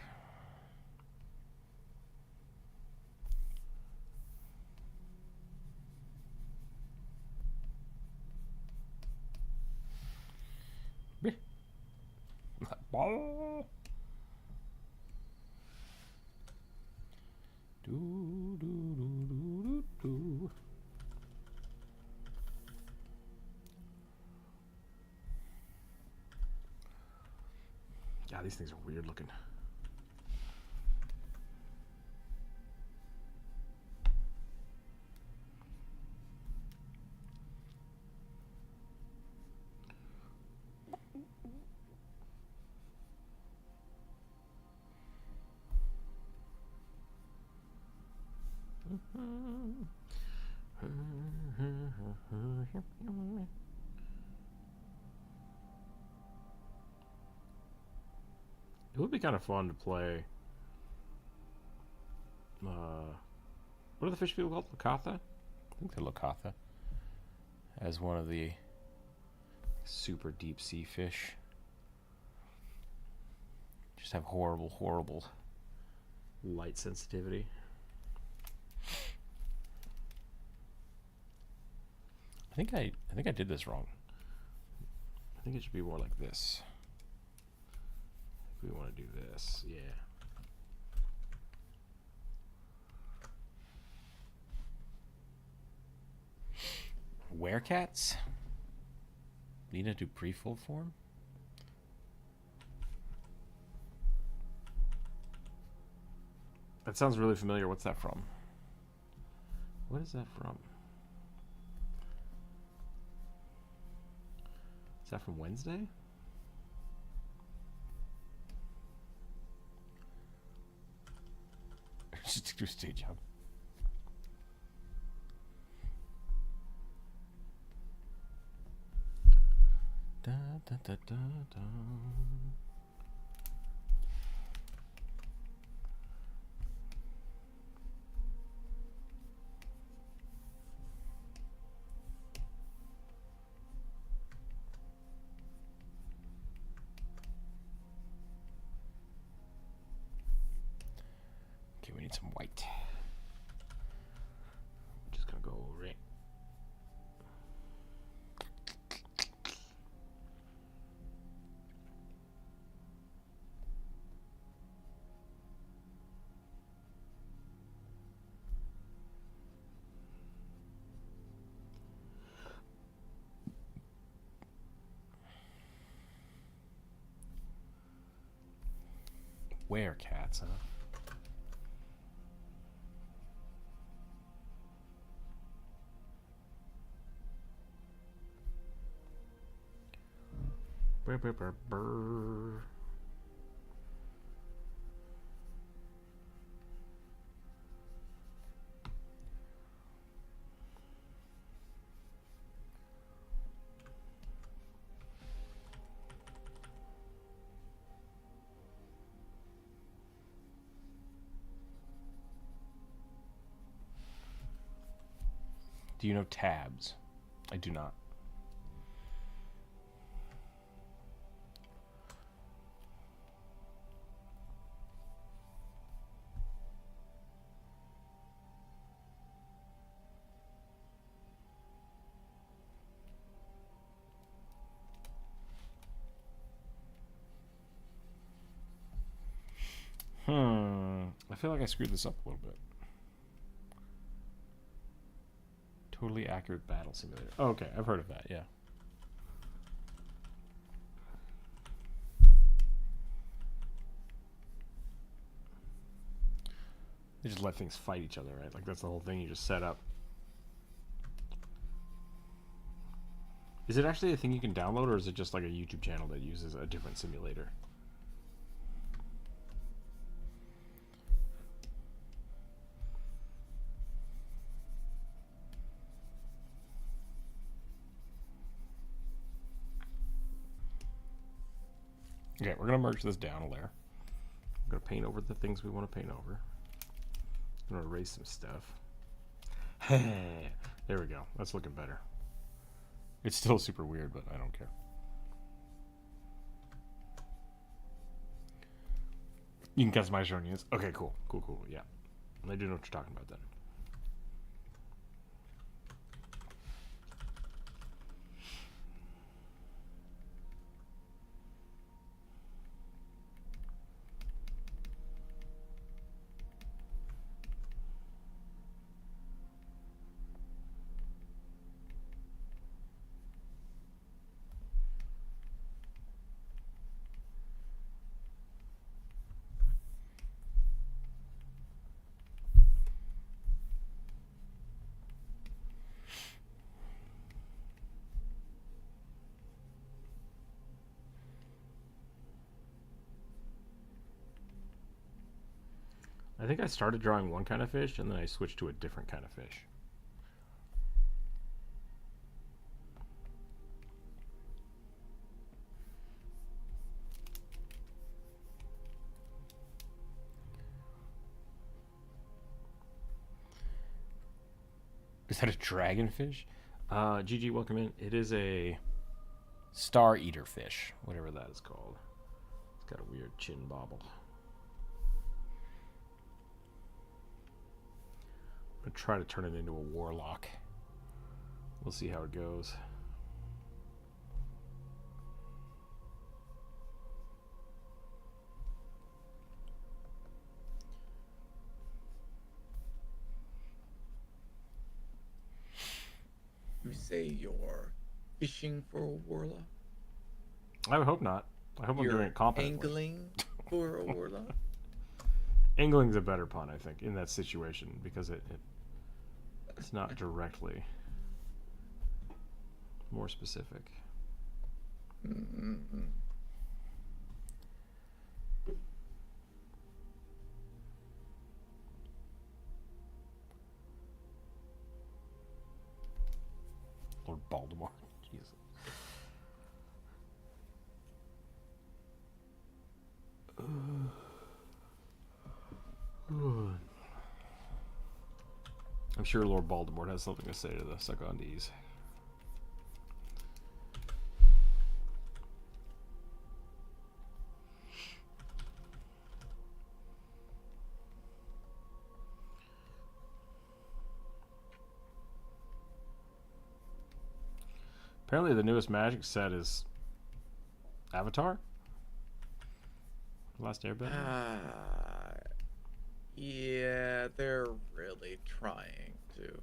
S1: God, these things are weird looking. over here. It would be kind of fun to play. What are the fish people called? Lakatha? I think they're Lakatha. As one of the super deep sea fish. Just have horrible, horrible light sensitivity. I think I did this wrong. I think it should be more like this. We want to do this, yeah. Werecats? Need to do pre-full form? That sounds really familiar. What's that from? What is that from? Is that from Wednesday? Just do a stage job. Da, da, da, da, da. Okay, we need some white. Just gonna go over it. Werecats, huh? Brr, brr, brr, brr. Do you know tabs? I do not. I feel like I screwed this up a little bit. Totally accurate battle simulator. Oh, okay, I've heard of that, yeah. They just let things fight each other, right? Like that's the whole thing you just set up. Is it actually a thing you can download, or is it just like a YouTube channel that uses a different simulator? Okay, we're going to merge this down a layer. I'm going to paint over the things we want to paint over. I'm going to erase some stuff. There we go. That's looking better. It's still super weird, but I don't care. You can customize your own units. Okay, cool. Cool, yeah. I do know what you're talking about then. I think I started drawing one kind of fish and then I switched to a different kind of fish. Is that a dragonfish? GG, welcome in. It is a star eater fish, whatever that is called. It's got a weird chin bobble. I'm gonna try to turn it into a warlock. We'll see how it goes.
S2: You say you're fishing for a warlock?
S1: I would hope not. I hope I'm doing it competently.
S2: Angling for a warlock?
S1: Angling's a better pun, I think, in that situation, because it's not directly more specific.
S2: Mm-hmm.
S1: Lord Baltimore. Jesus. I'm sure Lord Baltimore has something to say to the Secondese. Apparently the newest Magic set is Avatar? Last Airbender?
S2: Yeah, they're really trying to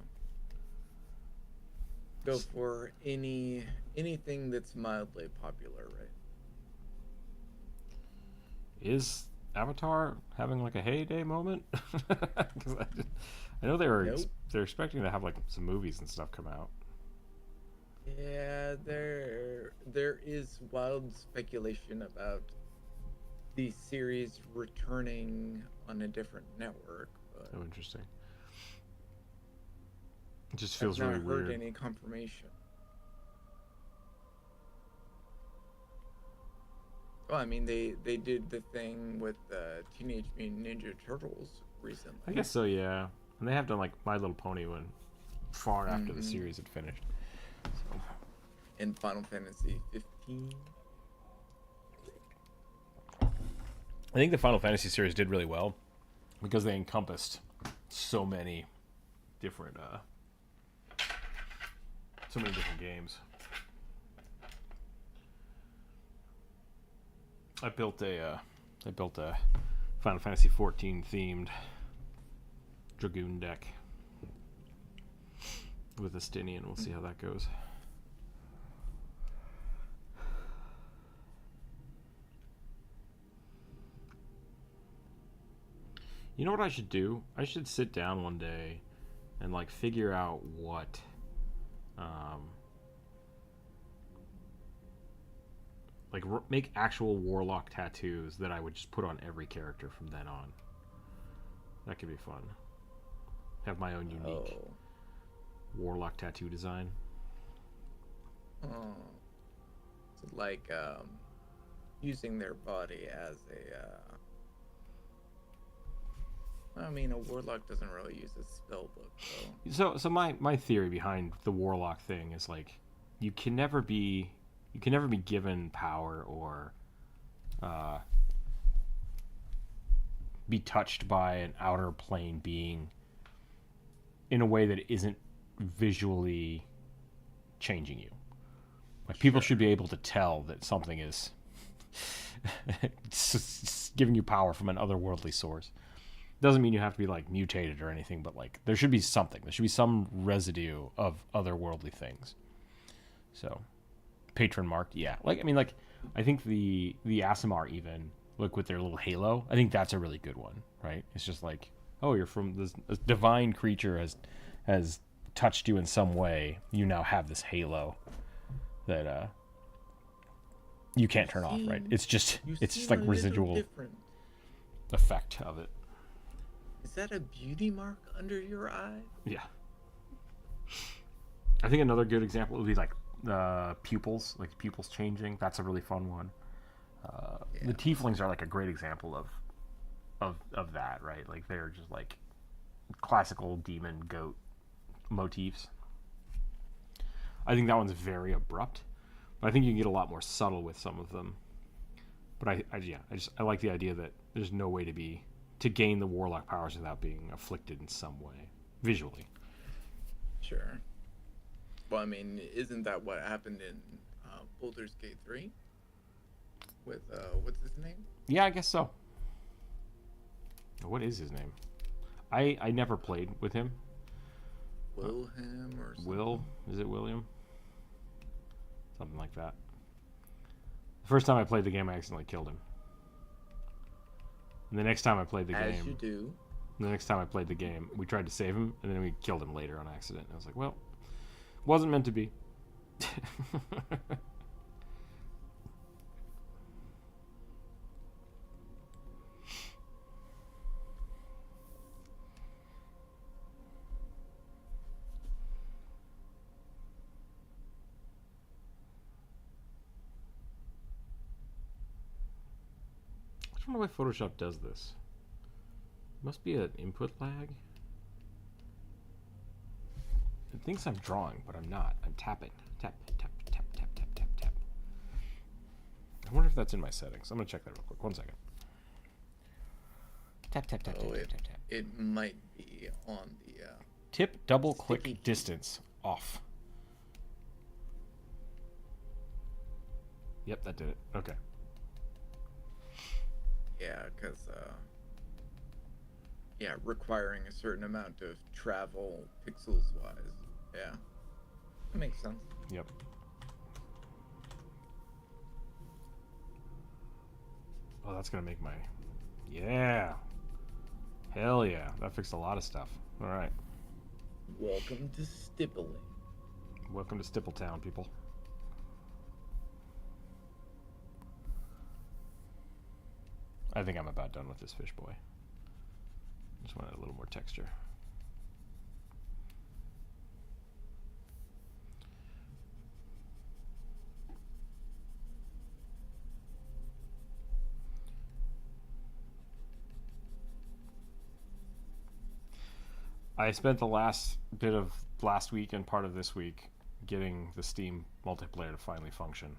S2: go for anything that's mildly popular, right?
S1: Is Avatar having like a heyday moment? 'Cause I know they're expecting to have like some movies and stuff come out.
S2: Yeah, there is wild speculation about the series returning on a different network. But
S1: Oh, interesting. It just feels
S2: I've
S1: really
S2: not heard
S1: weird.
S2: any confirmation. Well, I mean, they did the thing with Teenage Mutant Ninja Turtles recently.
S1: I guess so, yeah. And they have done like My Little Pony when far after the series had finished. So.
S2: In Final Fantasy 15.
S1: I think the Final Fantasy series did really well because they encompassed so many different games. I built a Final Fantasy 14 themed Dragoon deck with Estinian. We'll see how that goes. You know what I should do? I should sit down one day and like figure out what make actual warlock tattoos that I would just put on every character from then on. That could be fun. Have my own unique warlock tattoo design.
S2: Oh. So like using their body as a I mean, a warlock doesn't really use a spell book, though.
S1: So my theory behind the warlock thing is like you can never be given power or be touched by an outer plane being in a way that isn't visually changing you. Like people should be able to tell that something is giving you power from an otherworldly source. Doesn't mean you have to be like mutated or anything, but like there should be something. There should be some residue of otherworldly things. So, patron marked, yeah. Like I mean, like I think the Aasimar even like with their little halo. I think that's a really good one, right? It's just like, oh, you're from this divine creature has touched you in some way. You now have this halo that you can't turn off, right? It's just like residual effect of it.
S2: Is that a beauty mark under your eye?
S1: Yeah. I think another good example would be like pupils, like pupils changing. That's a really fun one. The tieflings are like a great example of that, right? Like they're just like classical demon goat motifs. I think that one's very abrupt, but I think you can get a lot more subtle with some of them. But I like the idea that there's no way to gain the warlock powers without being afflicted in some way, visually.
S2: Sure. Well, I mean, isn't that what happened in Baldur's Gate 3? With, what's his name?
S1: Yeah, I guess so. What is his name? I never played with him.
S2: Wilhelm or something?
S1: Will? Is it William? Something like that. The first time I played the game, I accidentally killed him. And the next time I played the game...
S2: As you do.
S1: The next time I played the game, we tried to save him, and then we killed him later on accident. And I was like, well, wasn't meant to be. I don't know why Photoshop does this. Must be an input lag. It thinks I'm drawing, but I'm not. I'm tapping. Tap, tap, tap, tap, tap, tap, tap. I wonder if that's in my settings. I'm gonna check that real quick. 1 second. Tap, tap, tap, tap, tap, tap, tap.
S2: It might be on the...
S1: Tip double click distance off. Yep, that did it. Okay.
S2: Yeah, because, yeah, requiring a certain amount of travel pixels-wise. Yeah. That makes sense.
S1: Yep. Oh, that's going to make my... Yeah. Hell yeah. That fixed a lot of stuff. All right.
S2: Welcome to Stippling.
S1: Welcome to Stippletown, people. I think I'm about done with this fish boy. Just wanted a little more texture. I spent the last bit of last week and part of this week getting the Steam multiplayer to finally function,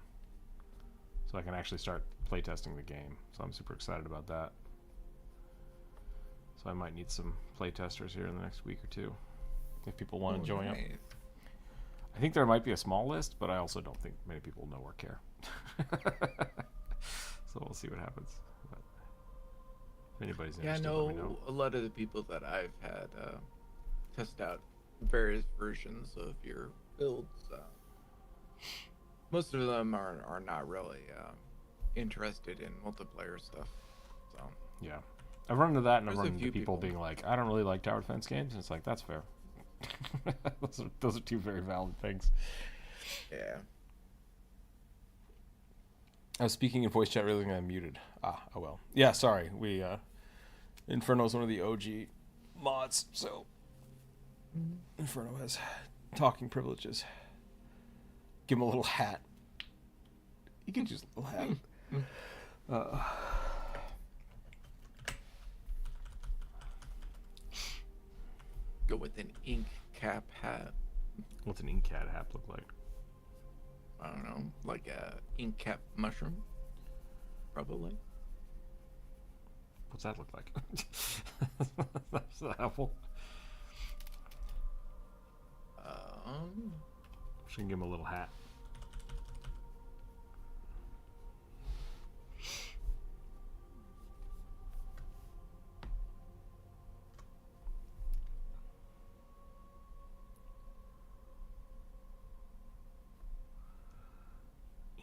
S1: so I can actually start playtesting the game. So I'm super excited about that. So I might need some playtesters here in the next week or two if people want to join up. I think there might be a small list, but I also don't think many people know or care. So we'll see what happens. But if anybody's interested, let me know.
S2: A lot of the people that I've had test out various versions of your builds. Most of them are not really interested in multiplayer stuff. So
S1: yeah, I've run into that, and I've run into people being like, "I don't really like tower defense games," and it's like, that's fair. those are two very valid things.
S2: Yeah.
S1: I was speaking in voice chat, realizing I'm muted. Oh well. Yeah, sorry. We Inferno's one of the OG mods, so Inferno has talking privileges. Give him a little hat. You can just a little hat.
S2: Go with an ink cap hat.
S1: What's an ink cap hat look like?
S2: I don't know, like a ink cap mushroom, probably.
S1: What's that look like? That's the apple. Should give him a little hat.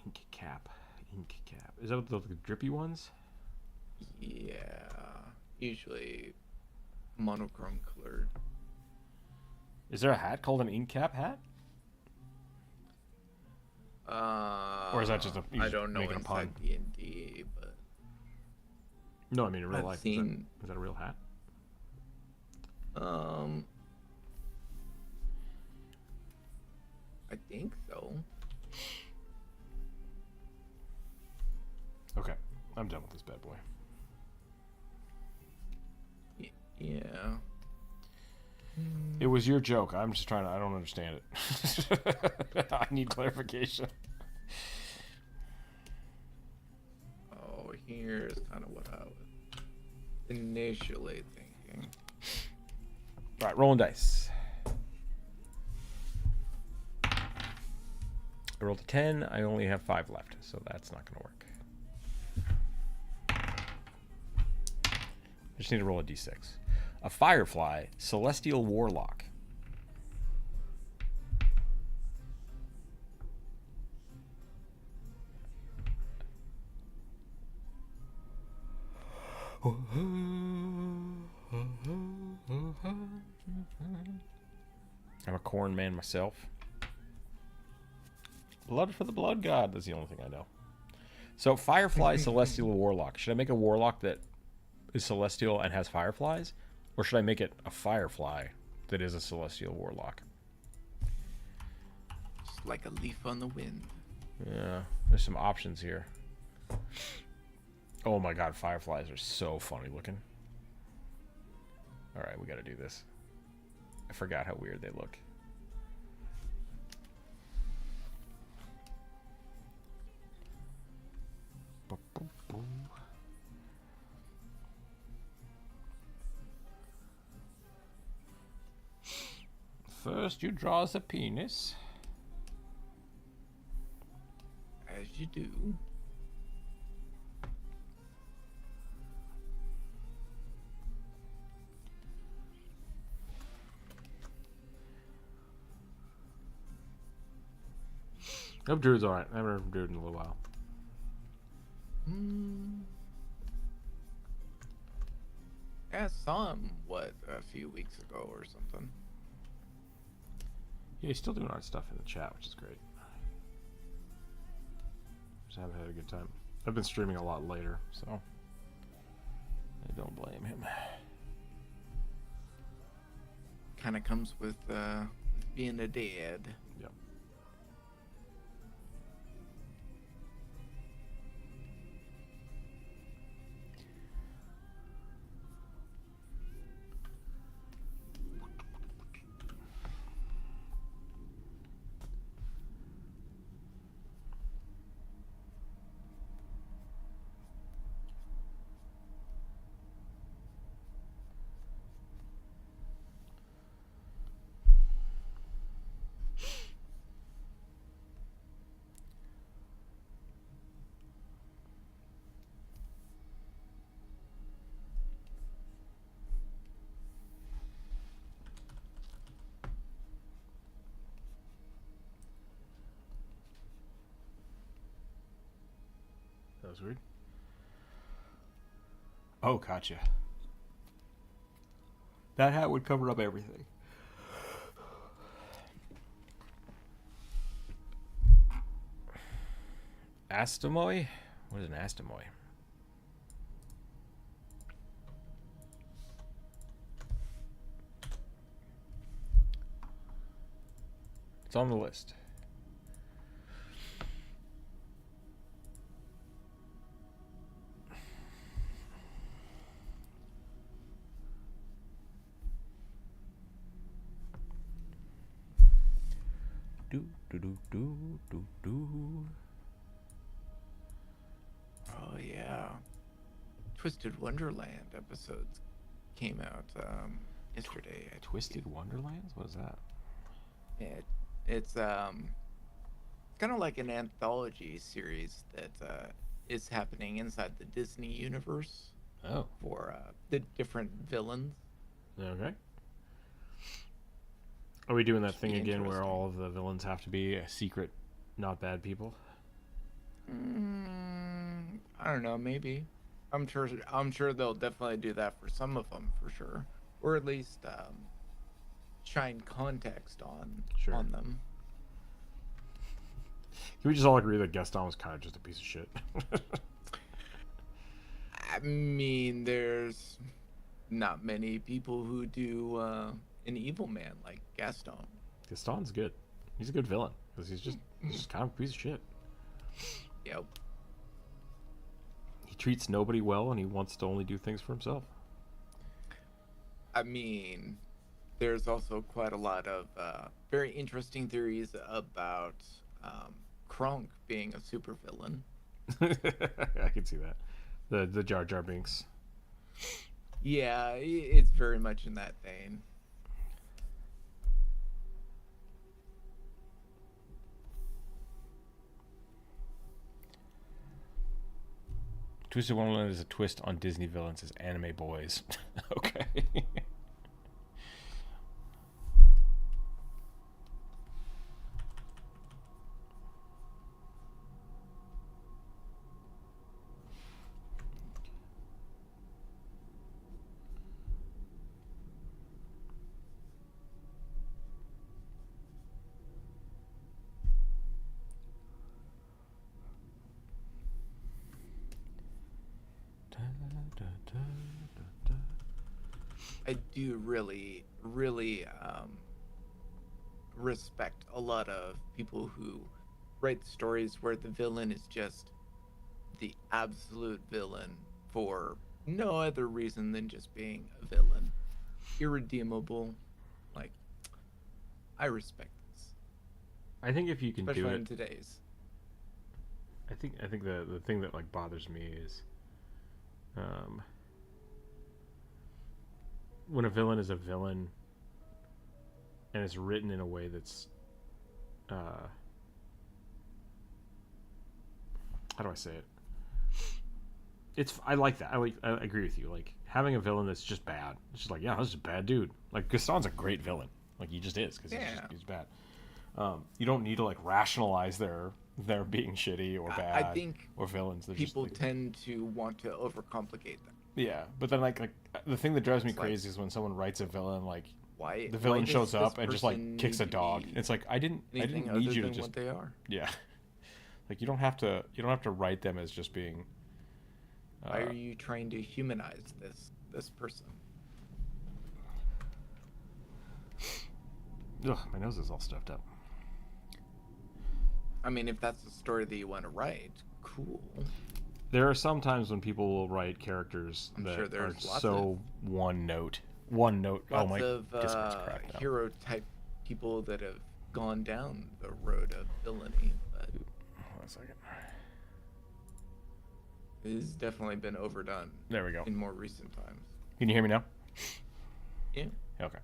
S1: Ink cap. Is that what the drippy ones?
S2: Yeah, usually monochrome colored.
S1: Is there a hat called an ink cap hat? Or is that just a?
S2: I don't know inside D&D, but
S1: no, I mean in real life. Is that a real hat?
S2: I think so.
S1: Okay, I'm done with this bad boy.
S2: Yeah.
S1: It was your joke. I'm just trying to... I don't understand it. I need clarification.
S2: Oh, here's kind of what I was initially thinking.
S1: All right, rolling dice. I rolled a 10. I only have 5 left, so that's not going to work. I just need to roll a d6. A Firefly, Celestial Warlock. I'm a corn man myself. Blood for the blood god. That's the only thing I know. So Firefly Celestial Warlock. Should I make a warlock that is celestial and has fireflies? Or should I make it a firefly that is a celestial warlock?
S2: Just like a leaf on the wind.
S1: Yeah, there's some options here. Oh my god, fireflies are so funny looking. Alright, we gotta do this. I forgot how weird they look. First, you draw us a penis.
S2: As you do.
S1: Hope Druid's alright. I haven't heard from Druid in a little while.
S2: I saw him, what, a few weeks ago or something.
S1: Yeah, he's still doing art stuff in the chat, which is great. Just haven't had a good time. I've been streaming a lot later, so I don't blame him.
S2: Kind of comes with being a dad.
S1: Yep. That was weird. Oh, gotcha. That hat would cover up everything. Astamoy? What is an astamoy? It's on the list. Do do do do do do.
S2: Oh yeah, Twisted Wonderland episodes came out yesterday.
S1: Twisted Wonderlands? What is that?
S2: It's kind of like an anthology series that is happening inside the Disney universe.
S1: Oh.
S2: For the different villains.
S1: Okay. Are we doing that
S2: Should
S1: thing
S2: be
S1: again where
S2: interesting.
S1: all of the villains have to be secret, not bad people?
S2: I don't know, maybe. I'm sure they'll definitely do that for some of them for sure, or at least shine context on them.
S1: Can we just all agree that Gaston was kind of just a piece of shit?
S2: I mean, there's not many people who do an evil man like Gaston.
S1: Gaston's good. He's a good villain because he's just kind of a piece of shit.
S2: Yep.
S1: He treats nobody well and he wants to only do things for himself.
S2: I mean, there's also quite a lot of very interesting theories about Kronk being a supervillain.
S1: I can see that. The Jar Jar Binks.
S2: Yeah, it's very much in that vein.
S1: Twisted Wonderland is a twist on Disney villains as anime boys. Okay.
S2: I do really, really respect a lot of people who write stories where the villain is just the absolute villain for no other reason than just being a villain. Irredeemable. Like, I respect this.
S1: I think if you can
S2: Especially
S1: do
S2: in
S1: it,
S2: today's.
S1: I think the thing that like bothers me is, when a villain is a villain, and it's written in a way that's, how do I say it? I like that. I agree with you. Like having a villain that's just bad. It's just like, yeah, this is a bad dude. Like Gaston's a great villain. Like he just is because he's bad. You don't need to like rationalize their being shitty or bad.
S2: I think
S1: or villains. They're
S2: people
S1: just, like,
S2: tend to want to overcomplicate them.
S1: yeah, but then like the thing that drives me crazy is when someone writes a villain like
S2: Why
S1: the villain
S2: why does
S1: shows up
S2: this
S1: and just like
S2: person
S1: kicks a
S2: need to
S1: dog.
S2: be
S1: It's like I didn't
S2: anything
S1: need
S2: other
S1: you to
S2: than
S1: just
S2: what they are.
S1: yeah, like you don't have to write them as just being.
S2: Why are you trying to humanize this person?
S1: Ugh, my nose is all stuffed up.
S2: I mean, if that's the story that you want to write, cool.
S1: There are some times when people will write characters
S2: I'm
S1: that
S2: sure
S1: are
S2: there's lots
S1: so one note. Oh
S2: Lots
S1: my
S2: of
S1: Discord's cracked out.
S2: hero type people that have gone down the road of villainy, but
S1: One second.
S2: it has definitely been overdone
S1: There we go.
S2: in more recent times.
S1: Can you hear me now?
S2: Yeah.
S1: Okay.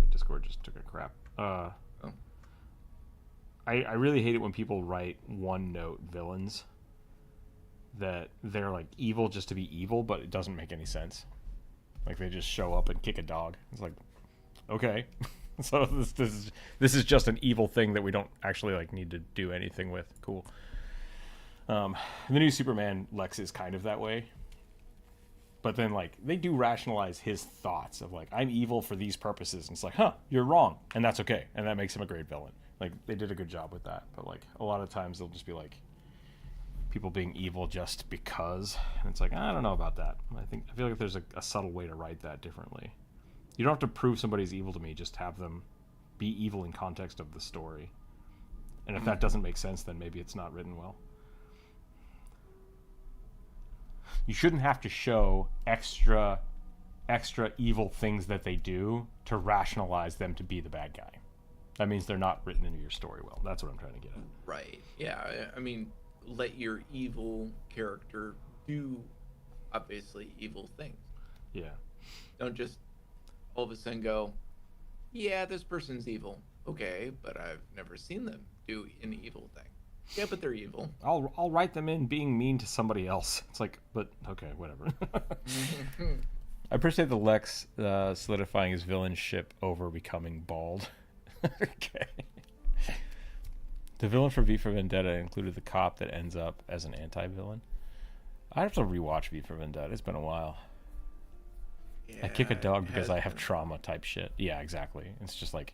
S1: My Discord just took a crap.
S2: Oh.
S1: I really hate it when people write one-note villains that they're like evil just to be evil, but it doesn't make any sense. Like they just show up and kick a dog. It's like, okay, so this is just an evil thing that we don't actually like need to do anything with. Cool. The new Superman Lex is kind of that way, but then like they do rationalize his thoughts of like I'm evil for these purposes, and it's like, huh, you're wrong, and that's okay, and that makes him a great villain. Like they did a good job with that, but like a lot of times they'll just be like people being evil just because, and it's like I don't know about that. I feel like there's a subtle way to write that differently. You don't have to prove somebody's evil to me, just have them be evil in context of the story, and if that doesn't make sense, then maybe it's not written well. You shouldn't have to show extra evil things that they do to rationalize them to be the bad guy. That means they're not written into your story well. That's what I'm trying to get at.
S2: Right. Yeah. I mean, let your evil character do obviously evil things.
S1: Yeah.
S2: Don't just all of a sudden go, yeah, this person's evil. Okay, but I've never seen them do an evil thing. Yeah, but they're evil.
S1: I'll write them in being mean to somebody else. It's like, but okay, whatever. I appreciate the Lex solidifying his villainship over becoming bald. Okay. The villain for V for Vendetta included the cop that ends up as an anti-villain. I have to rewatch V for Vendetta. It's been a while.
S2: Yeah,
S1: I kick a dog
S2: it
S1: because
S2: has
S1: I have
S2: been.
S1: trauma type shit. Yeah, exactly. It's just like,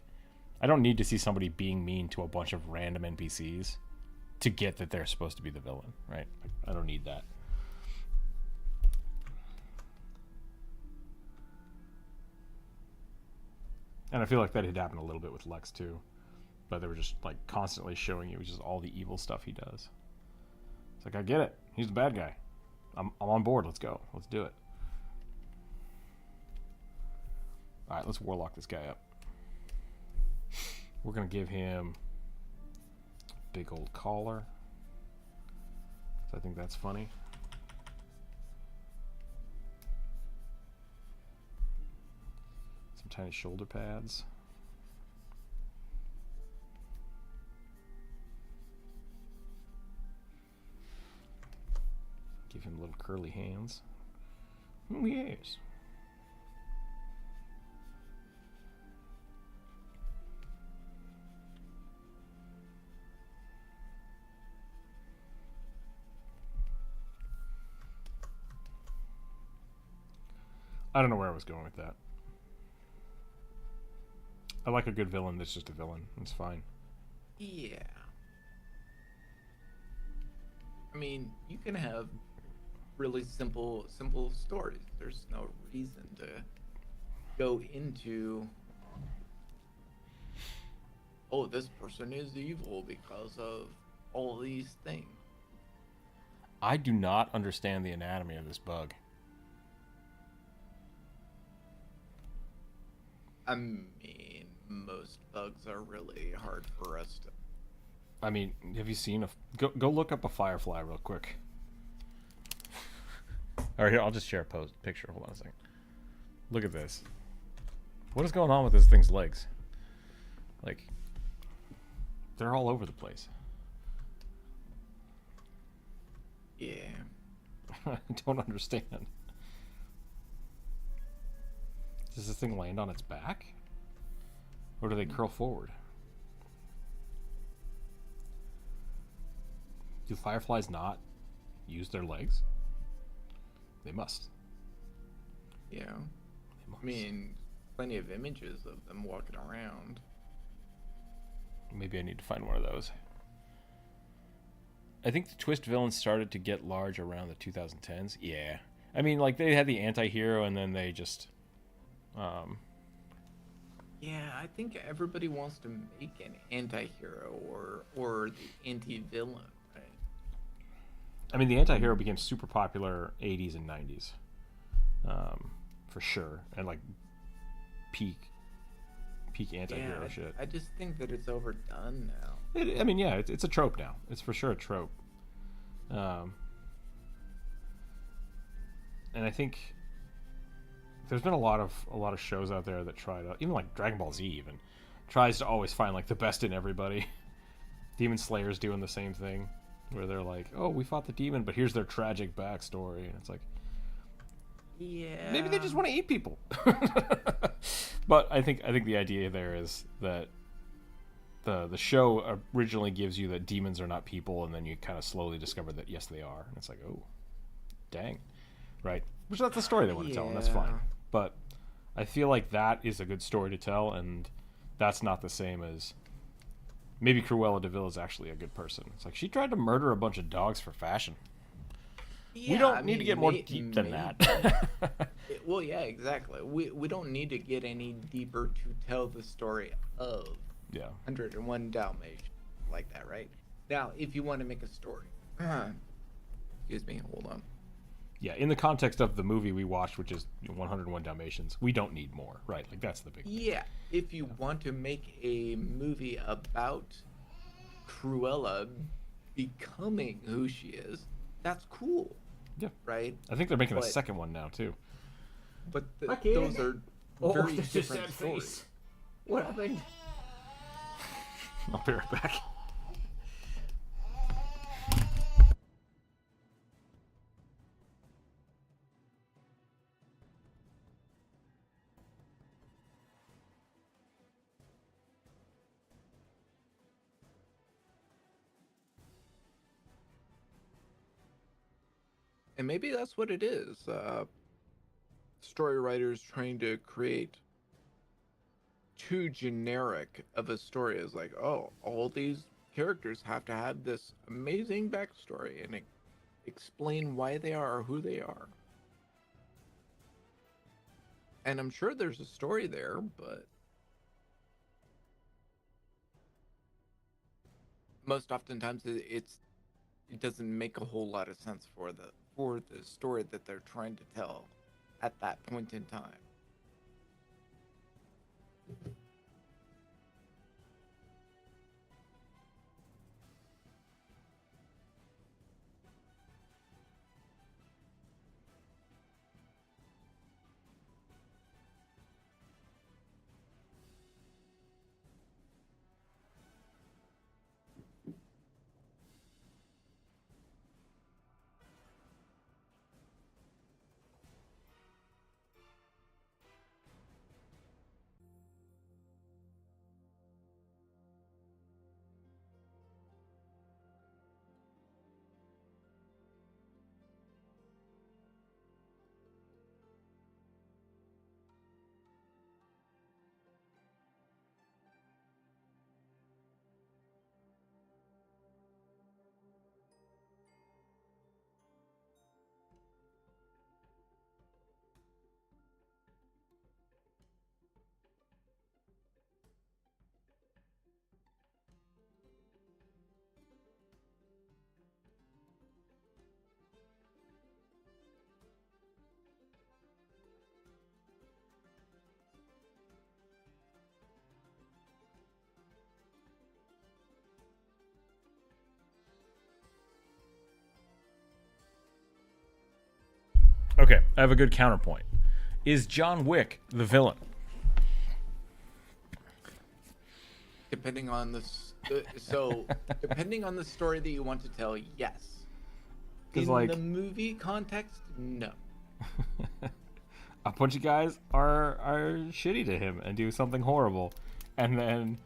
S1: I don't need to see somebody being mean to a bunch of random NPCs to get that they're supposed to be the villain, right? I don't need that. And I feel like that had happened a little bit with Lex too, but they were just like constantly showing you just all the evil stuff he does. It's like, I get it. He's the bad guy. I'm on board. Let's go. Let's do it. Alright, let's warlock this guy up. We're going to give him a big old collar. I think that's funny. Some tiny shoulder pads. Give him little curly hands. Oh, yes. I don't know where I was going with that. I like a good villain that's just a villain. It's fine.
S2: Yeah. I mean, you can have really simple stories. There's no reason to go into, oh, this person is evil because of all these things.
S1: I do not understand the anatomy of this bug.
S2: I mean, most bugs are really hard for us to...
S1: I mean, have you seen a... Go look up a firefly real quick. Alright, here, I'll just share a picture. Hold on a second. Look at this. What is going on with this thing's legs? Like, they're all over the place.
S2: Yeah.
S1: I don't understand. Does this thing land on its back? Or do they curl forward? Do fireflies not use their legs? They must.
S2: Yeah.
S1: They must.
S2: I mean, plenty of images of them walking around.
S1: Maybe I need to find one of those. I think the twist villains started to get large around the 2010s. Yeah. I mean, like, they had the anti-hero and then they just...
S2: Yeah, I think everybody wants to make an anti-hero or the anti-villain, right?
S1: I mean, the anti-hero became super popular 80s and 90s. For sure. And, like, peak anti-hero shit.
S2: I just think that it's overdone now.
S1: I mean, yeah, it's a trope now. It's for sure a trope. And I think there's been a lot of shows out there that try to, even like Dragon Ball Z even tries to always find like the best in everybody. Demon Slayer's doing the same thing, where they're like, oh, we fought the demon, but here's their tragic backstory, and it's like,
S2: yeah,
S1: maybe they just want to eat people. But I think the idea there is that the show originally gives you that demons are not people, and then you kind of slowly discover that yes they are, and it's like, oh, dang, right? Which that's the story they want to tell, and that's fine. But I feel like that is a good story to tell, and that's not the same as maybe Cruella de Vil is actually a good person. It's like she tried to murder a bunch of dogs for fashion.
S2: Yeah,
S1: we don't need to get more deep than that.
S2: Well, yeah, exactly. We don't need to get any deeper to tell the story of 101 Dalmatians like that, right? Now, if you want to make a story, excuse me, hold on.
S1: Yeah, in the context of the movie we watched, which is 101 Dalmatians, we don't need more, right? Like, that's the big thing.
S2: Yeah, if you want to make a movie about Cruella becoming who she is, that's cool.
S1: Yeah.
S2: Right?
S1: I think they're making a second one now, too.
S2: But those are very different stories.
S3: What happened?
S1: I'll be right back.
S2: And maybe that's what it is. Story writers trying to create too generic of a story is like, oh, all these characters have to have this amazing backstory and explain why they are who they are. And I'm sure there's a story there, but most oftentimes it doesn't make a whole lot of sense for the story that they're trying to tell at that point in time.
S1: Okay, I have a good counterpoint. Is John Wick the villain?
S2: Depending on the depending on the story that you want to tell, yes. In
S1: like,
S2: the movie context, no.
S1: A bunch of guys are shitty to him and do something horrible, and then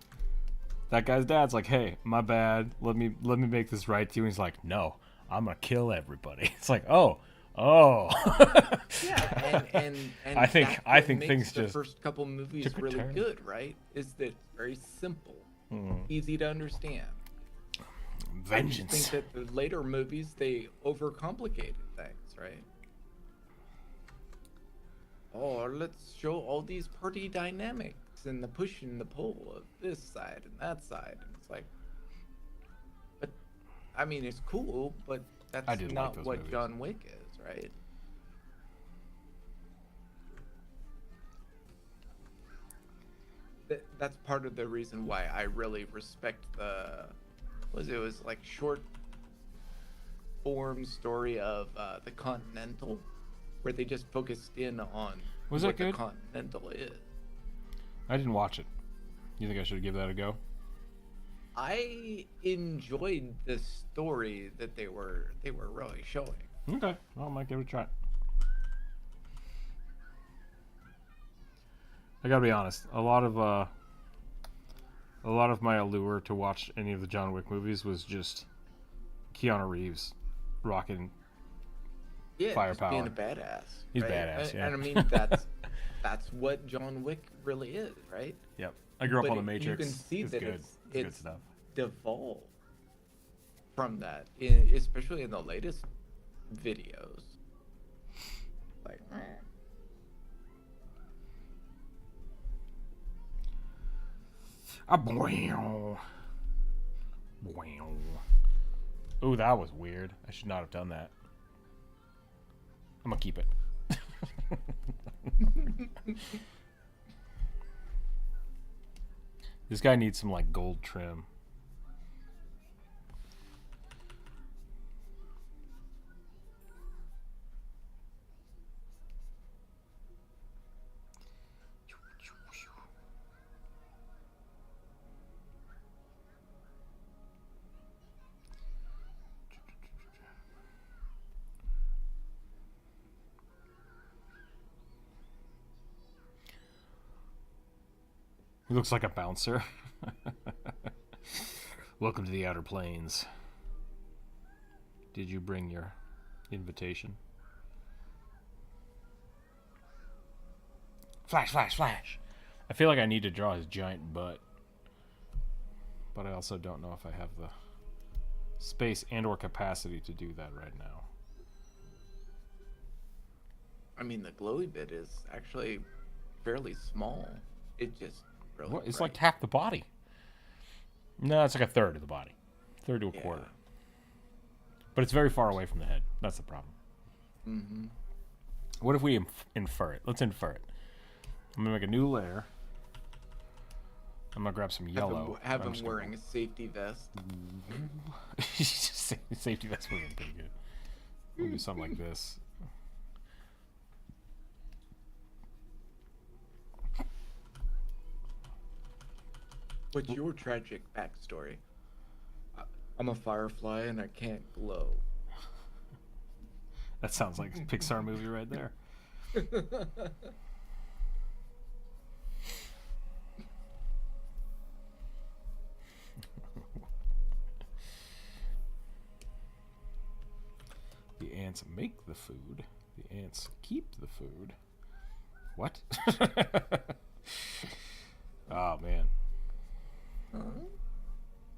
S1: that guy's dad's like, "Hey, my bad. Let me make this right to you." And he's like, "No, I'm gonna kill everybody." It's like, oh.
S2: Yeah, and
S1: I think
S2: makes
S1: things
S2: the
S1: just
S2: first couple movies
S1: took a
S2: really
S1: turn.
S2: good, right? Is that it's very simple, easy to understand.
S1: Vengeance.
S2: I think that the later movies they overcomplicated things, right? Oh, let's show all these party dynamics and the push and the pull of this side and that side, and it's like, but I mean, it's cool, but that's not
S1: those
S2: what
S1: movies.
S2: John Wick is, right? That's part of the reason why I really respect it was like short form story of the Continental, where they just focused in on
S1: Was
S2: what
S1: that good?
S2: the Continental is.
S1: I didn't watch it. You think I should give that a go?
S2: I enjoyed the story that they were really showing.
S1: Okay, well, I might give it a try. I gotta be honest. A lot of my allure to watch any of the John Wick movies was just Keanu Reeves rocking
S2: Yeah,
S1: firepower.
S2: just being a badass.
S1: He's
S2: right?
S1: badass, yeah.
S2: And I mean that's what John Wick really is, right?
S1: Yep. I grew up
S2: But
S1: on The Matrix.
S2: You can see
S1: it's
S2: that
S1: good.
S2: it's
S1: good stuff.
S2: devolved from that, especially in the latest videos. Like,
S1: Bow. Ooh, that was weird. I should not have done that. I'm gonna keep it. This guy needs some like gold trim. He looks like a bouncer. Welcome to the Outer Plains. Did you bring your invitation? Flash, flash, flash. I feel like I need to draw his giant butt. But I also don't know if I have the space and or capacity to do that right now.
S2: I mean, the glowy bit is actually fairly small. It just really
S1: What? It's
S2: bright.
S1: like half the body. No, it's like a third of the body. Third to a
S2: Yeah.
S1: quarter. But it's very far away from the head. That's the problem.
S2: Mm-hmm.
S1: What if we infer it? Let's infer it. I'm going to make a new layer. I'm gonna grab some yellow.
S2: Have him wearing a safety vest.
S1: Safety vest would be pretty good. We'll do something like this.
S2: What's your tragic backstory? I'm a firefly and I can't glow.
S1: That sounds like a Pixar movie right there. The ants make the food. The ants keep the food. What? Oh, man.
S2: Huh?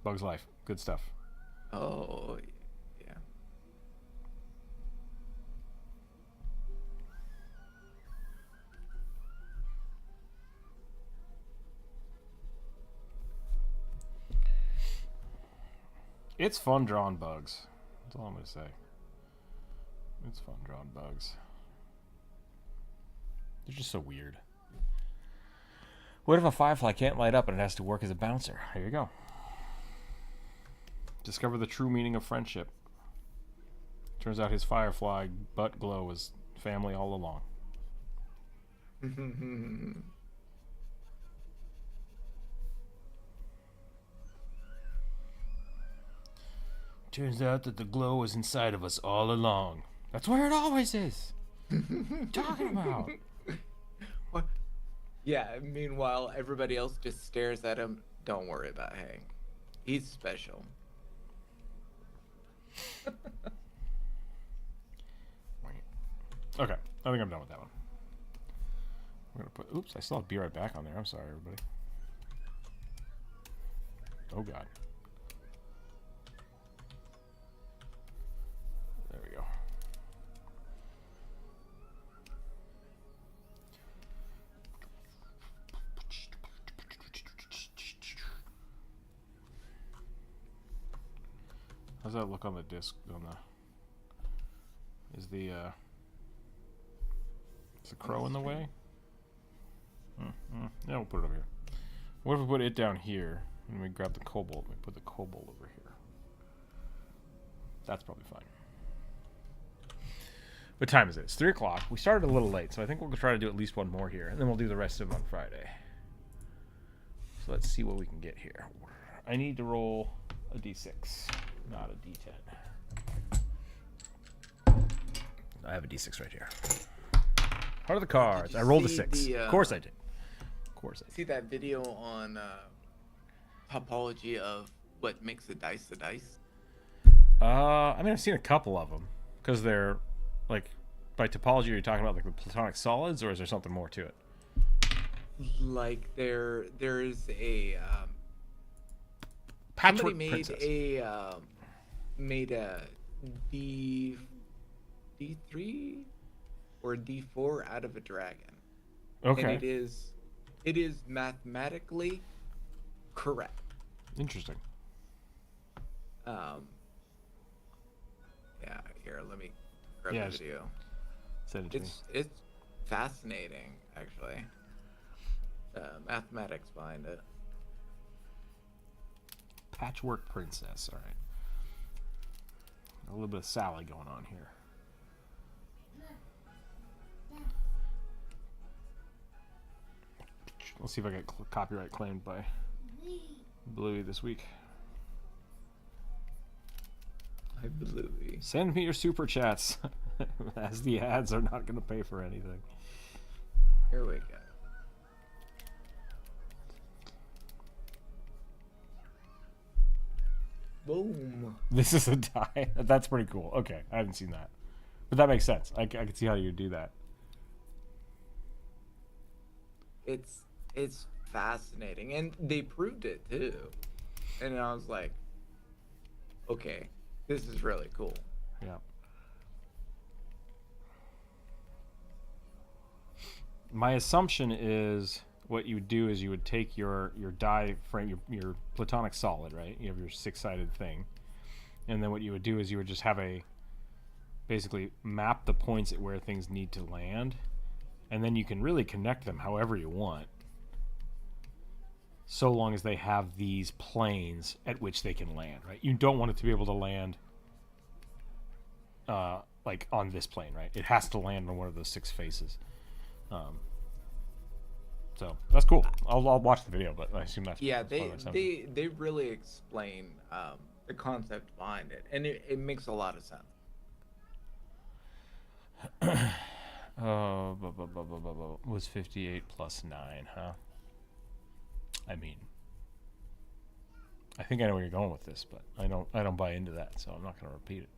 S1: Bug's Life. Good stuff.
S2: Oh, yeah.
S1: It's fun drawing bugs. That's all I'm going to say. It's fun drawing bugs. They're just so weird. What if a firefly can't light up and it has to work as a bouncer? Here you go. Discover the true meaning of friendship. Turns out his firefly butt glow was family all along. Turns out that the glow was inside of us all along. That's where it always is. What are you talking about?
S2: What? Yeah, meanwhile, everybody else just stares at him. Don't worry about Hank. He's special.
S1: Okay, I think I'm done with that one. We're gonna put. Oops, I still have Be Right Back on there. I'm sorry, everybody. Oh God. There we go. How's that look on the disc? On the is the crow in the way? Yeah, we'll put it over here. What if we put it down here and we grab the cobalt and we put the cobalt over here? That's probably fine. What time is it? It's 3 o'clock. We started a little late, so I think we'll try to do at least one more here, and then we'll do the rest of them on Friday. So let's see what we can get here. I need to roll a d6, not a d10. I have a d6 right here. Part of the cards. I rolled a 6. Of course I did. Of course I did.
S2: See that video on topology of what makes a dice a dice?
S1: I mean, I've seen a couple of them because they're like by topology. Are you talking about like the platonic solids, or is there something more to it?
S2: Like there's a
S1: Patchwork
S2: somebody
S1: princess.
S2: made a D3 or D4 out of a dragon.
S1: Okay.
S2: And it is mathematically correct.
S1: Interesting.
S2: Yeah, here, let me grab
S1: Yeah,
S2: the video.
S1: Send it to me.
S2: It's fascinating, actually. Mathematics behind it.
S1: Patchwork princess. All right. A little bit of Sally going on here. Let's see if I get copyright claimed by Bluey this week.
S2: Hi, Bluey.
S1: Send me your super chats, as the ads are not going to pay for anything.
S2: Here we go. Boom.
S1: This is a die. That's pretty cool. Okay, I haven't seen that, but that makes sense. I can see how you do that.
S2: It's fascinating, and they proved it too. And I was like, okay, this is really cool.
S1: Yeah. My assumption is what you would do is you would take your die frame, your platonic solid, right? You have your 6-sided thing, and then what you would do is you would just have basically map the points at where things need to land, and then you can really connect them however you want. so long as they have these planes at which they can land, right? You don't want it to be able to land like on this plane, right? It has to land on one of those 6 faces. So that's cool. I'll watch the video, but I assume that's
S2: Yeah,
S1: that's
S2: they really explain the concept behind it, and it makes a lot of sense.
S1: Was 58 plus 9, huh? I mean, I think I know where you're going with this, but I don't buy into that, so I'm not going to repeat it.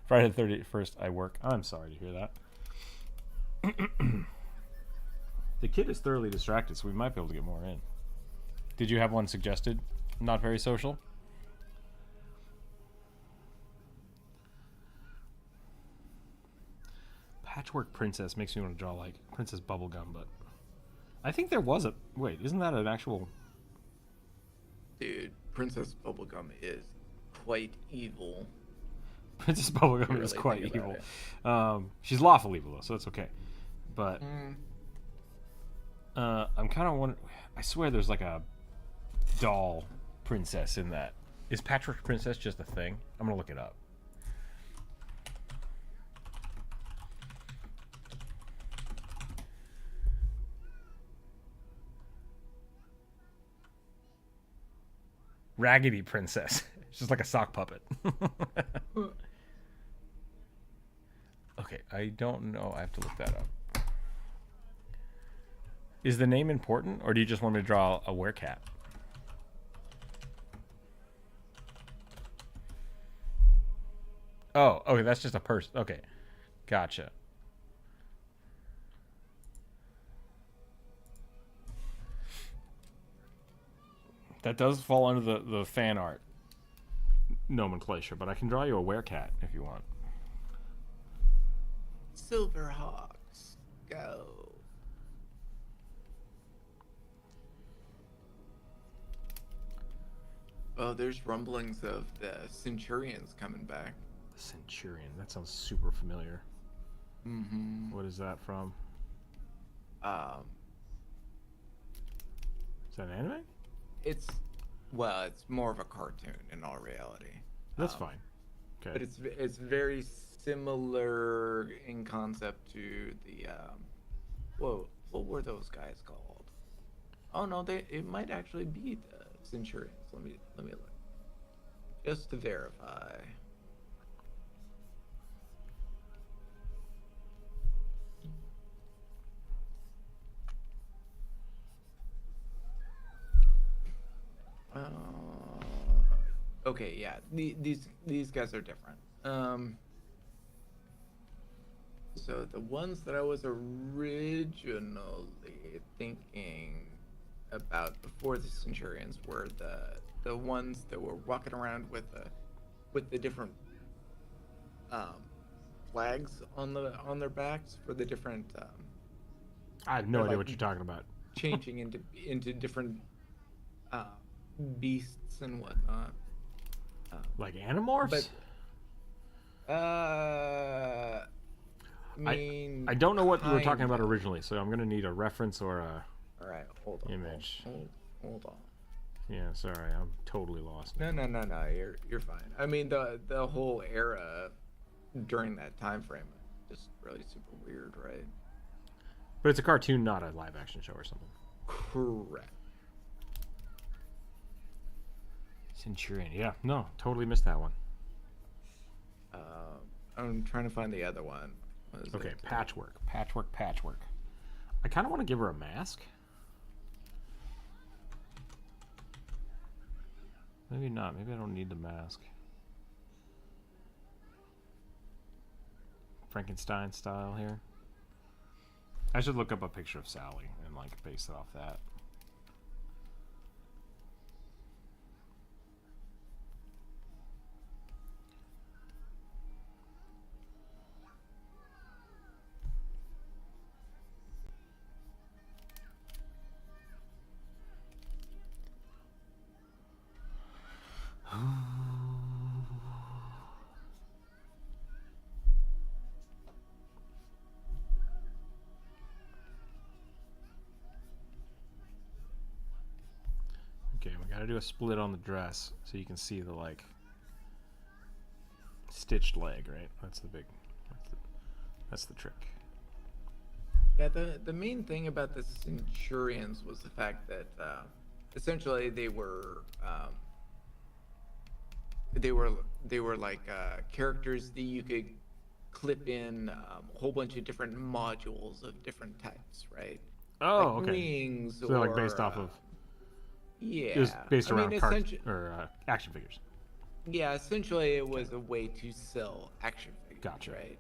S1: Friday the 31st, I work. I'm sorry to hear that. The kid is thoroughly distracted, so we might be able to get more in. Did you have one suggested? Not very social? Patchwork Princess makes me want to draw like Princess Bubblegum, but I think there was a... Wait, isn't that an actual...
S2: Dude, Princess Bubblegum is quite evil.
S1: Princess Bubblegum is quite evil. She's lawful evil, though, so that's okay. But... I'm kind of wondering... I swear there's like a doll princess in that. Is Patchwork Princess just a thing? I'm going to look it up. Raggedy Princess. It's just like a sock puppet. Okay, I don't know. I have to look that up. Is the name important, or do you just want me to draw a werecat? Oh, okay, that's just a person. Okay, gotcha. That does fall under the fan art nomenclature, but I can draw you a werecat if you want.
S2: Silverhawks, go. Oh, there's rumblings of the Centurions coming back.
S1: The Centurion. That sounds super familiar.
S2: Mm-hmm.
S1: What is that from? Is that an anime?
S2: It's more of a cartoon in all reality.
S1: That's fine. Okay.
S2: But it's very similar in concept to the whoa, what were those guys called? Oh no, it might actually be the Centurions. Let me look. Just to verify. Okay, yeah, these guys are different. So the ones that I was originally thinking about before the Centurions were the ones that were walking around with the different flags on their backs for the different.
S1: I have no idea what you're talking about.
S2: Changing into different beasts and whatnot.
S1: Like Animorphs?
S2: But,
S1: I don't know what you were talking about originally, so I'm going to need a reference or a
S2: Alright, hold on.
S1: image.
S2: Hold on.
S1: Yeah, sorry, I'm totally lost.
S2: No, you're fine. I mean, the whole era during that time frame is just really super weird, right?
S1: But it's a cartoon, not a live action show or something.
S2: Correct.
S1: Centurion, yeah, no, totally missed that one.
S2: I'm trying to find the other one.
S1: Okay, Patchwork. I kind of want to give her a mask. Maybe not. Maybe I don't need the mask. Frankenstein style here. I should look up a picture of Sally and like base it off that. Gotta do a split on the dress so you can see the like stitched leg, right? That's the big. That's the trick.
S2: Yeah, the main thing about the Centurions was the fact that essentially they were like characters that you could clip in a whole bunch of different modules of different types, right?
S1: Oh,
S2: like
S1: okay.
S2: wings,
S1: So
S2: or
S1: they're like based off of.
S2: yeah,
S1: It was based around
S2: essentially,
S1: action figures.
S2: yeah, essentially it was a way to sell action figures,
S1: Gotcha.
S2: right?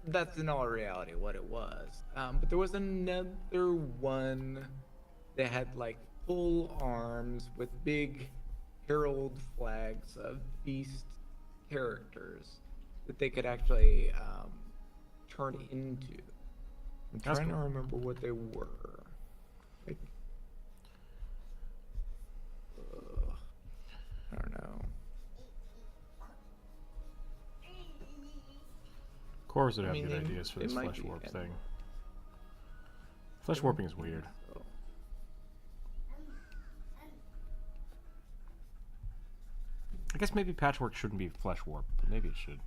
S2: That's in all reality what it was. But there was another one that had like full arms with big herald flags of beast characters that they could actually turn into. I'm
S1: That's
S2: trying to
S1: cool.
S2: remember what they were. Like, I don't know.
S1: Corvus would
S2: I
S1: have
S2: mean,
S1: good
S2: they-
S1: ideas for
S2: they
S1: this
S2: might
S1: flesh
S2: be
S1: warp
S2: in-
S1: thing. Flesh warping is weird.
S2: So,
S1: I guess maybe patchwork shouldn't be flesh warp, but maybe it should.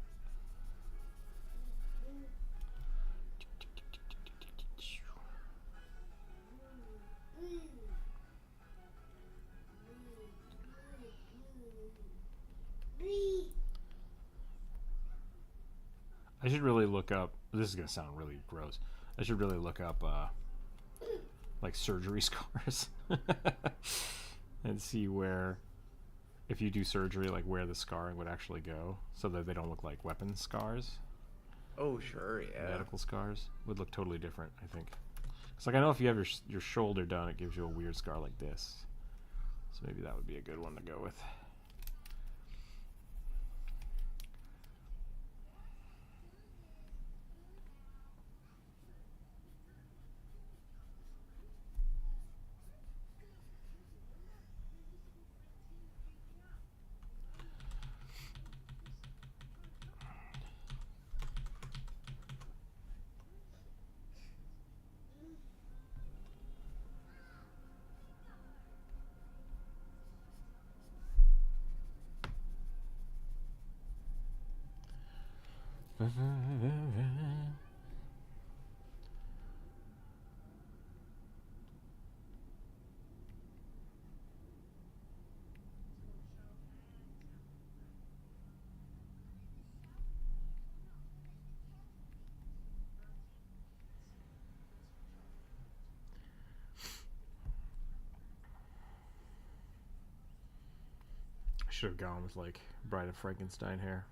S1: I should really look up. This is gonna sound really gross. I should really look up like surgery scars and see where, if you do surgery, like where the scarring would actually go, so that they don't look like weapon scars.
S2: oh sure, yeah.
S1: Medical scars would look totally different, I think. It's like, I know if you have your shoulder done, it gives you a weird scar like this. So maybe that would be a good one to go with. I should have gone with like Bride of Frankenstein hair.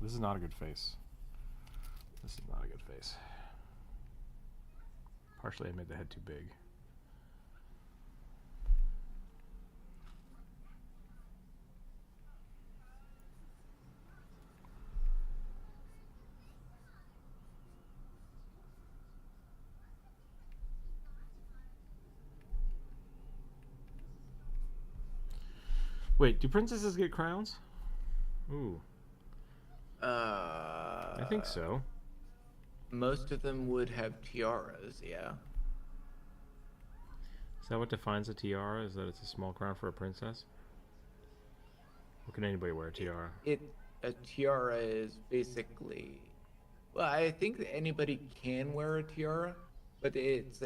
S1: This is not a good face. This is not a good face. Partially, I made the head too big. Wait, do princesses get crowns? Ooh, I think so.
S2: Most of them would have tiaras, yeah.
S1: Is that what defines a tiara? Is that it's a small crown for a princess? Or can anybody wear a tiara?
S2: A tiara is basically, well, I think that anybody can wear a tiara, but it's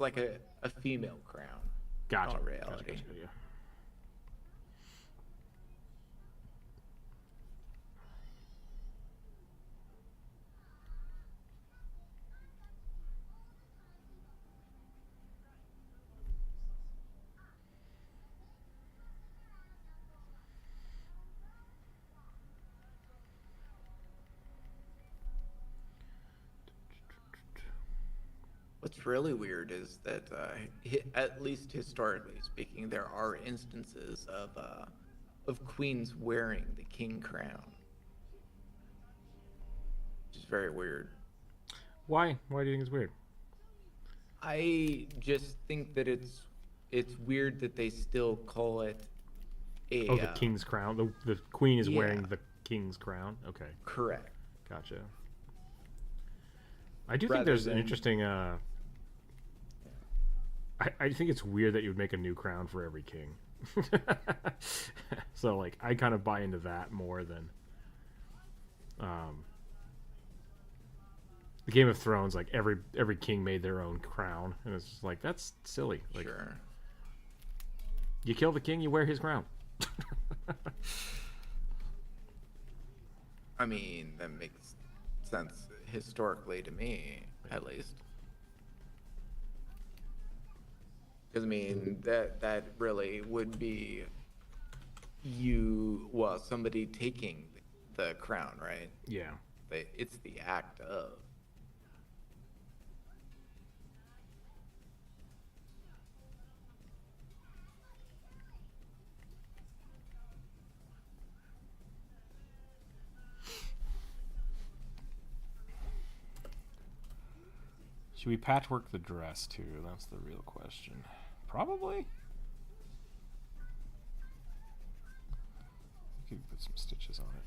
S2: like a female crown.
S1: Gotcha.
S2: Not
S1: Gotcha,
S2: reality.
S1: gotcha, yeah.
S2: What's really weird is that, at least historically speaking, there are instances of queens wearing the king crown, which is very weird.
S1: Why? Why do you think it's weird?
S2: I just think that it's weird that they still call it a.
S1: Oh, the king's crown. The queen is
S2: yeah.
S1: wearing the king's crown. Okay,
S2: Correct.
S1: gotcha. I do think
S2: Rather
S1: there's an
S2: than-
S1: interesting I think it's weird that you would make a new crown for every king. So like I kind of buy into that more than the Game of Thrones. Like every king made their own crown, and it's just like that's silly. Like,
S2: Sure.
S1: you kill the king, you wear his crown.
S2: I mean, that makes sense historically to me, at least. Because I mean, that really would be somebody taking the crown, right?
S1: Yeah.
S2: It's the act of.
S1: Should we patchwork the dress too? That's the real question. Probably. Could put some stitches on it.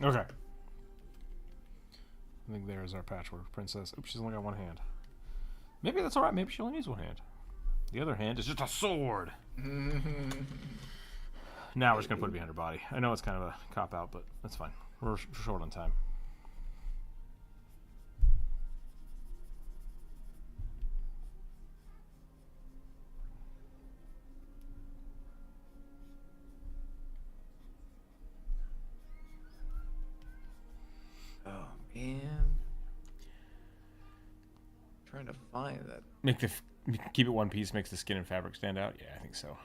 S1: Okay. I think there's our patchwork princess. Oops, she's only got one hand. Maybe that's alright. Maybe she only needs one hand. The other hand is just a sword. Now we're just going to put it behind her body. I know it's kind of a cop-out, but that's fine. We're short on time.
S2: Oh, man. Trying to find that.
S1: Keep it one piece makes the skin and fabric stand out? Yeah, I think so.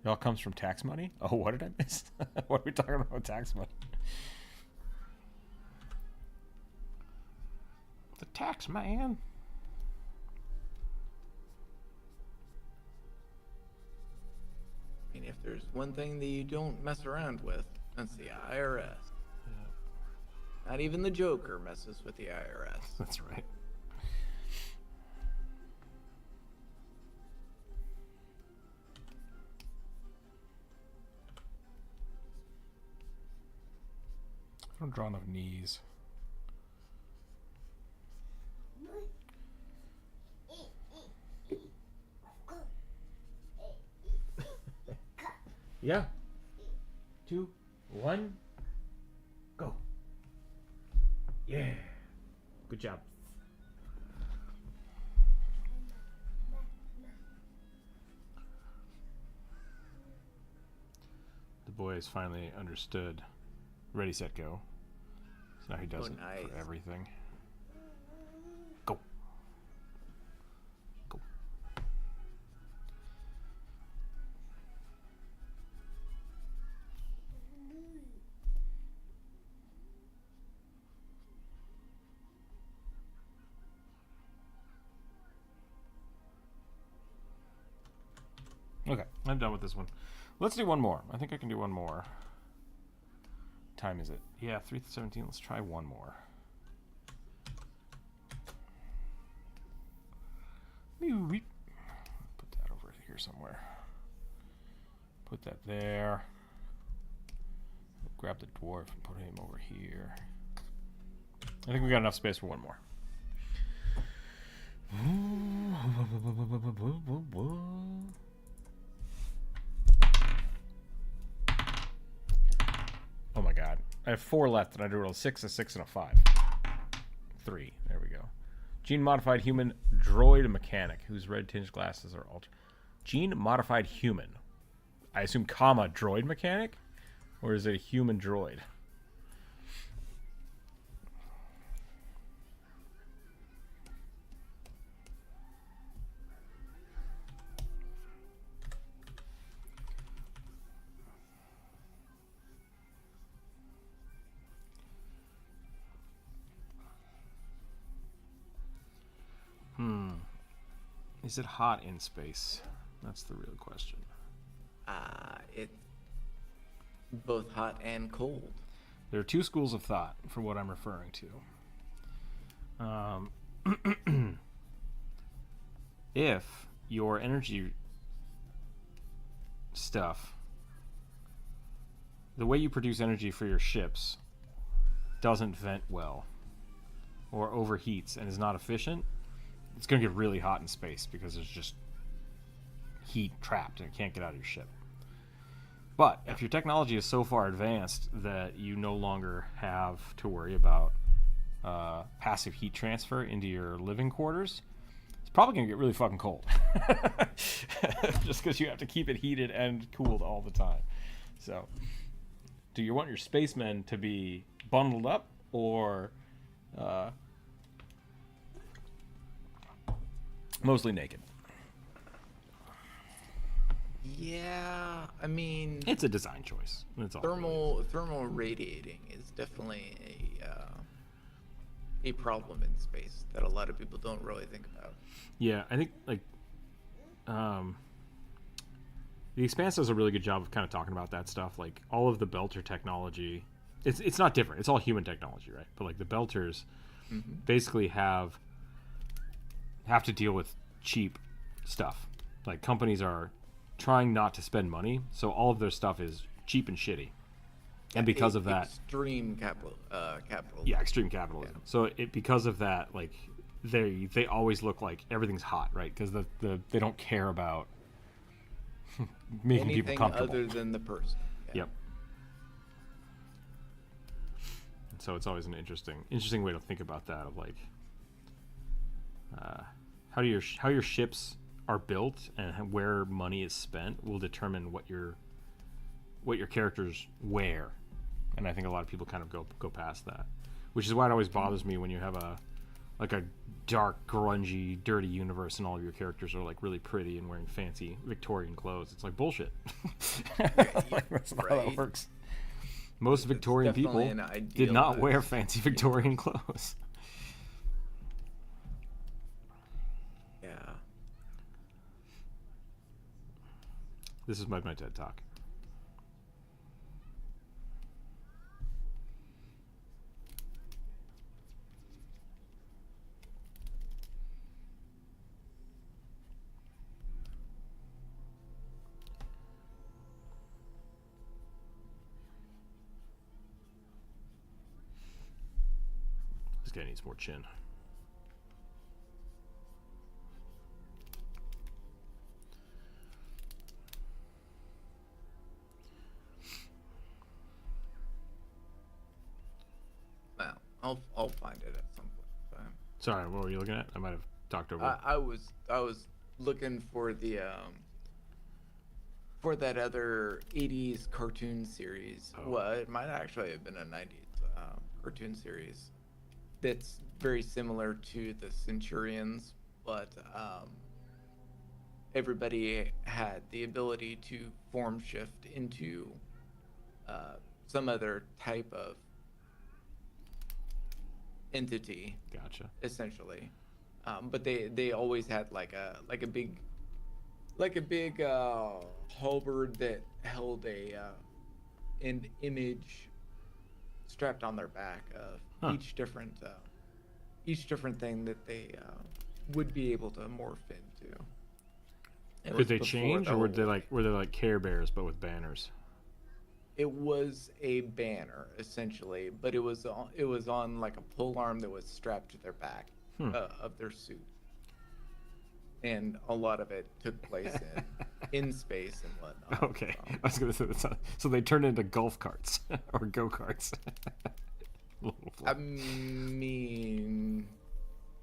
S1: It all comes from tax money? Oh, what did I miss? What are we talking about tax money? The tax man.
S2: I mean, if there's one thing that you don't mess around with, that's the IRS. Yeah. Not even the Joker messes with the IRS.
S1: That's right. I don't draw enough knees. Yeah. 2, 1, go. Yeah. Good job. The boy has finally understood. Ready, set, go. So now he does it
S2: nice.
S1: for everything. Go. Go. Okay, I'm done with this one. Let's do one more. I think I can do one more. Time is it? Yeah, 3:17. Let's try one more. Put that over here somewhere. Put that there. Grab the dwarf and put him over here. I think we got enough space for one more. Oh my god. I have 4 left and I drew a 6, a 6, and a 5. 3. There we go. Gene-modified human droid mechanic whose red-tinged glasses are altered. Gene-modified human. I assume, comma, droid mechanic? Or is it a human droid? Is it hot in space? That's the real question.
S2: It's both hot and cold.
S1: There are two schools of thought for what I'm referring to. If your energy stuff, the way you produce energy for your ships, doesn't vent well or overheats and is not efficient, it's going to get really hot in space because there's just heat trapped and it can't get out of your ship. But if your technology is so far advanced that you no longer have to worry about passive heat transfer into your living quarters, it's probably going to get really fucking cold. Just because you have to keep it heated and cooled all the time. So, do you want your spacemen to be bundled up or mostly naked?
S2: Yeah, I mean,
S1: it's a design choice. That's all.
S2: Thermal radiating is definitely a problem in space that a lot of people don't really think about.
S1: Yeah, I think like The Expanse does a really good job of kind of talking about that stuff. Like all of the Belter technology, it's not different. It's all human technology, right? But like the Belters basically have to deal with cheap stuff. Like companies are trying not to spend money, so all of their stuff is cheap and shitty. And because of that,
S2: extreme capitalism.
S1: Yeah, extreme capitalism. Yeah. So because of that, like they always look like everything's hot, right? Because they don't care about making people comfortable
S2: other than the person. Yeah.
S1: Yep. And so it's always an interesting way to think about that. Of like how your ships are built and where money is spent will determine what your characters wear. And I think a lot of people kind of go past that, which is why it always bothers me when you have a dark, grungy, dirty universe and all of your characters are like really pretty and wearing fancy Victorian clothes. It's like bullshit. Like, that's not how that works. Most Victorian people did not wear fancy Victorian clothes.
S2: Yeah.
S1: This is my TED Talk. This guy needs more chin.
S2: Well, I'll find it at some point in time.
S1: Sorry, what were you looking at? I might have talked over.
S2: I was looking for the for that other 80s cartoon series.
S1: Oh.
S2: Well, it might actually have been a 90s cartoon series that's very similar to the Centurions, but everybody had the ability to form shift into some other type of entity.
S1: Gotcha.
S2: Essentially, but they always had like a big halberd that held an image strapped on their back of each different thing that they would be able to morph into.
S1: Could they change, or were they like Care Bears but with banners?
S2: It was a banner essentially, but it was on like a pole arm that was strapped to their back of their suit, and a lot of it took place in space and whatnot.
S1: Okay, I was gonna say so they turned into golf carts or go karts.
S2: I mean,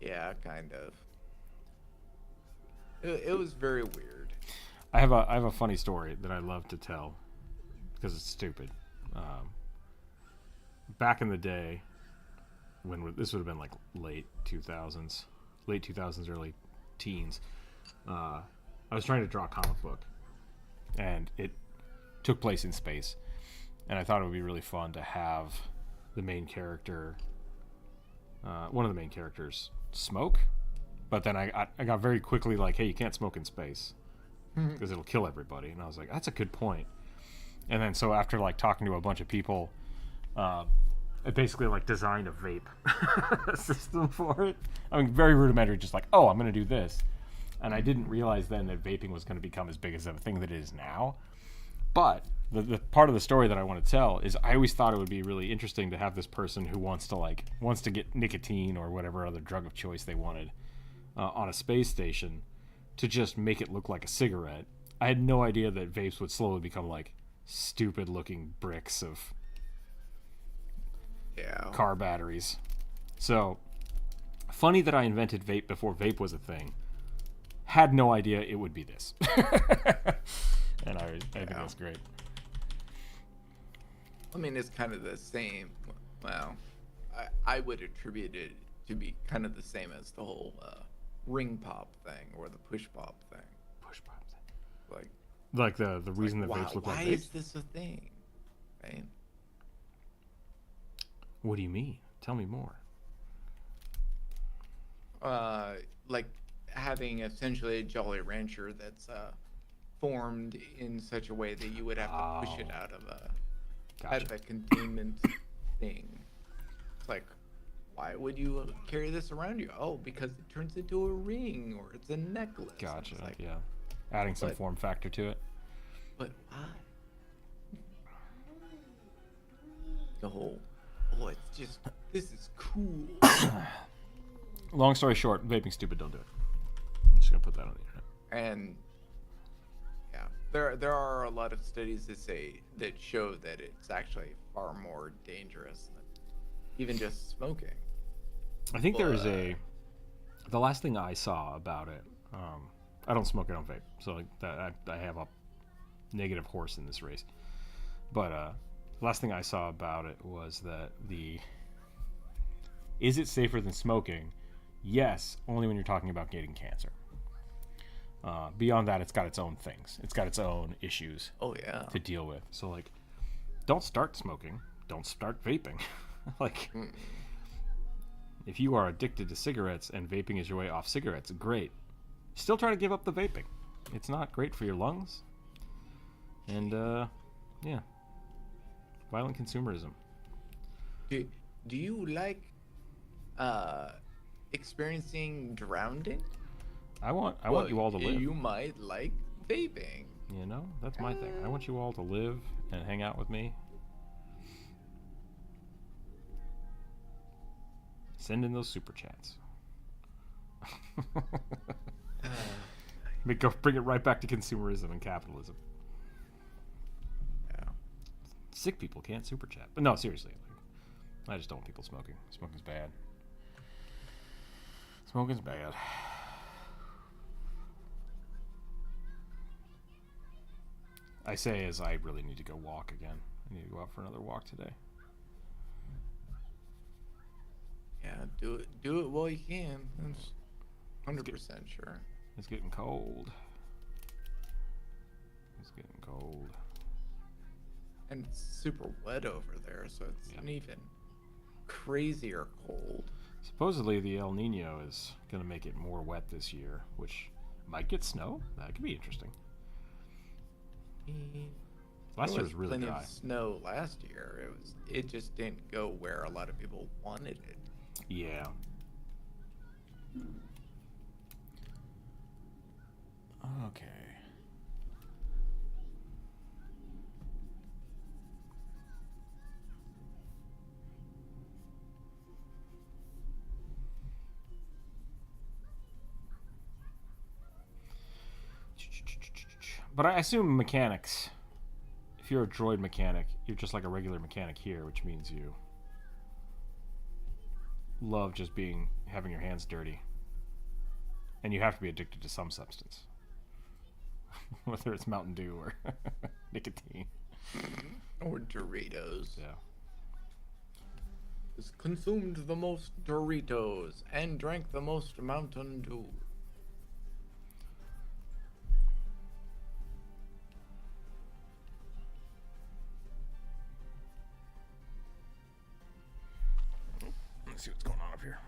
S2: Yeah, kind of. It was very weird.
S1: I have a funny story that I love to tell because it's stupid. Back in the day, this would have been like late 2000s, early teens. I was trying to draw a comic book, and it took place in space, and I thought it would be really fun to have the main character, one of the main characters, smoke. But then I got very quickly like, hey, you can't smoke in space because it'll kill everybody. And I was like, that's a good point. And then so after like talking to a bunch of people, I basically like designed a vape system for it. I mean, very rudimentary, just like, oh, I'm going to do this. And I didn't realize then that vaping was going to become as big as a thing that it is now. But the part of the story that I want to tell is I always thought it would be really interesting to have this person who wants to get nicotine or whatever other drug of choice they wanted on a space station to just make it look like a cigarette. I had no idea that vapes would slowly become like stupid looking bricks of car batteries. So funny that I invented vape before vape was a thing. Had no idea it would be this. And I think that's great.
S2: I mean, it's kind of the same. Well, I would attribute it to be kind of the same as the whole ring pop thing or the push pop thing.
S1: Push pop thing.
S2: Like
S1: the reason that vapes look like vapes?
S2: Why is this a thing? Right?
S1: What do you mean? Tell me more.
S2: Like having essentially a Jolly Rancher that's formed in such a way that you would have to push it out of a containment thing. It's like, why would you carry this around you? Oh, because it turns into a ring or it's a necklace.
S1: Gotcha.
S2: Like,
S1: yeah, adding some form factor to it.
S2: But why? The whole, it's just, this is cool.
S1: Long story short, vaping stupid. Don't do it. I'm just gonna put that on the internet.
S2: And yeah, there are a lot of studies that show that it's actually far more dangerous than even just smoking.
S1: I think there is the last thing I saw about it. I don't smoke, I don't vape, so like that I have a negative horse in this race. But the last thing I saw about it was that is it safer than smoking? Yes, only when you're talking about getting cancer. Beyond that, it's got its own things. It's got its own issues to deal with. So, like, don't start smoking. Don't start vaping. Like, if you are addicted to cigarettes and vaping is your way off cigarettes, great. Still try to give up the vaping. It's not great for your lungs. And, yeah. Violent consumerism.
S2: Do you like experiencing drowning?
S1: I want you all to live.
S2: You might like vaping.
S1: You know, that's my thing. I want you all to live and hang out with me. Send in those super chats. Bring it right back to consumerism and capitalism.
S2: Yeah.
S1: Sick people can't super chat. But no, seriously. I just don't want people smoking. Smoking's bad. Smoking's bad. I say as I really need to go walk again. I need to go out for another walk today.
S2: Yeah, do it while you can. That's 100% sure.
S1: It's getting cold. It's getting cold.
S2: And it's super wet over there, so it's an even crazier cold.
S1: Supposedly the El Nino is going to make it more wet this year, which might get snow. That could be interesting. Last year was really dry.
S2: Plenty of snow last year. It just didn't go where a lot of people wanted it.
S1: Yeah. Okay. But I assume mechanics, if you're a droid mechanic, you're just like a regular mechanic here, which means you love just having your hands dirty. And you have to be addicted to some substance. Whether it's Mountain Dew or nicotine.
S2: Or Doritos.
S1: Yeah.
S2: Has consumed the most Doritos and drank the most Mountain Dew.
S1: Let's see what's going on up here.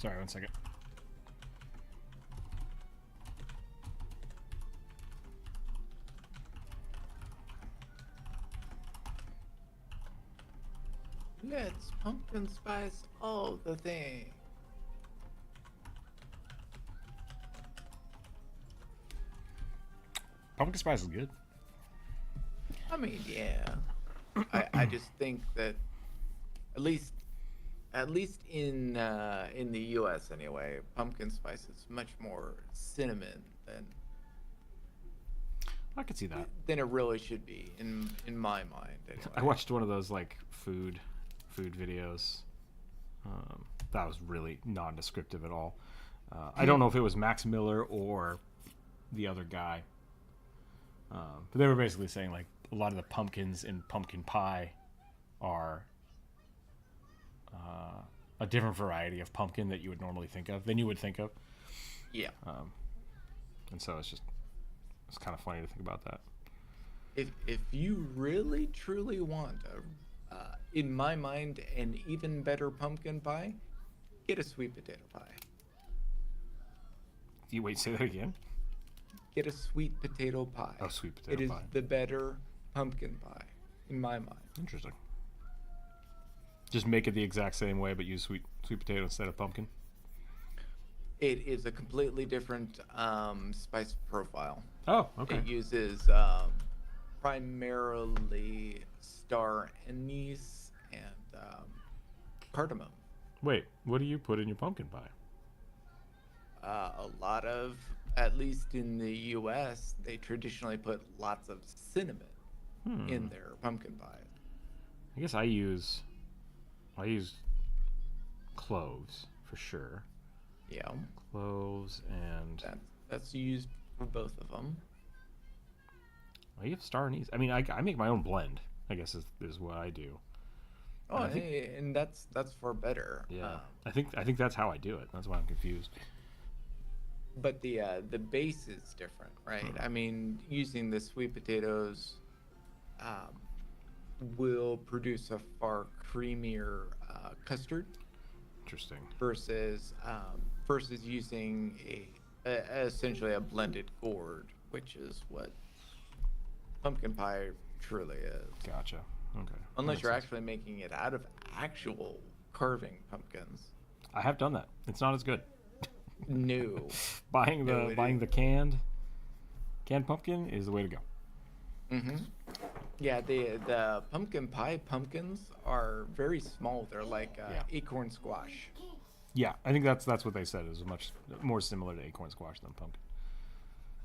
S1: Sorry, 1 second.
S2: Let's pumpkin spice all the thing.
S1: Pumpkin spice is good.
S2: I mean, yeah. I just think that at least in the U.S. anyway, pumpkin spice is much more cinnamon
S1: I could see that.
S2: than it really should be in my mind. Anyway.
S1: I watched one of those like food videos. That was really non-descriptive at all. I don't know if it was Max Miller or the other guy, but they were basically saying like a lot of the pumpkins in pumpkin pie are a different variety of pumpkin that you would normally think of than you would think of.
S2: Yeah.
S1: And so it's kind of funny to think about that.
S2: If you really truly want in my mind, an even better pumpkin pie, get a sweet potato pie.
S1: You wait, say that again?
S2: Get a sweet potato pie.
S1: Oh, sweet potato pie.
S2: It is the better pumpkin pie, in my mind.
S1: Interesting. Just make it the exact same way, but use sweet potato instead of pumpkin?
S2: It is a completely different spice profile.
S1: Oh, okay.
S2: It uses primarily star anise and cardamom.
S1: Wait, what do you put in your pumpkin pie?
S2: A lot of, at least in the U.S., they traditionally put lots of cinnamon in their pumpkin pie.
S1: I guess I use cloves for sure.
S2: Yeah.
S1: Cloves and
S2: that's used for both of them.
S1: Oh, you have star anise. I mean, I make my own blend, I guess is what I do.
S2: Oh, and that's for better.
S1: Yeah. I think that's how I do it. That's why I'm confused.
S2: But the base is different, right? I mean, using the sweet potatoes will produce a far creamier custard.
S1: Interesting.
S2: Versus using essentially a blended gourd, which is what pumpkin pie truly is.
S1: Gotcha. Okay.
S2: Unless you're actually making it out of actual carving pumpkins.
S1: I have done that. It's not as good.
S2: No.
S1: buying the canned pumpkin is the way to go.
S2: Mm-hmm. Yeah, the pumpkin pie pumpkins are very small. They're like acorn squash.
S1: Yeah, I think that's what they said. It was much more similar to acorn squash than pumpkin.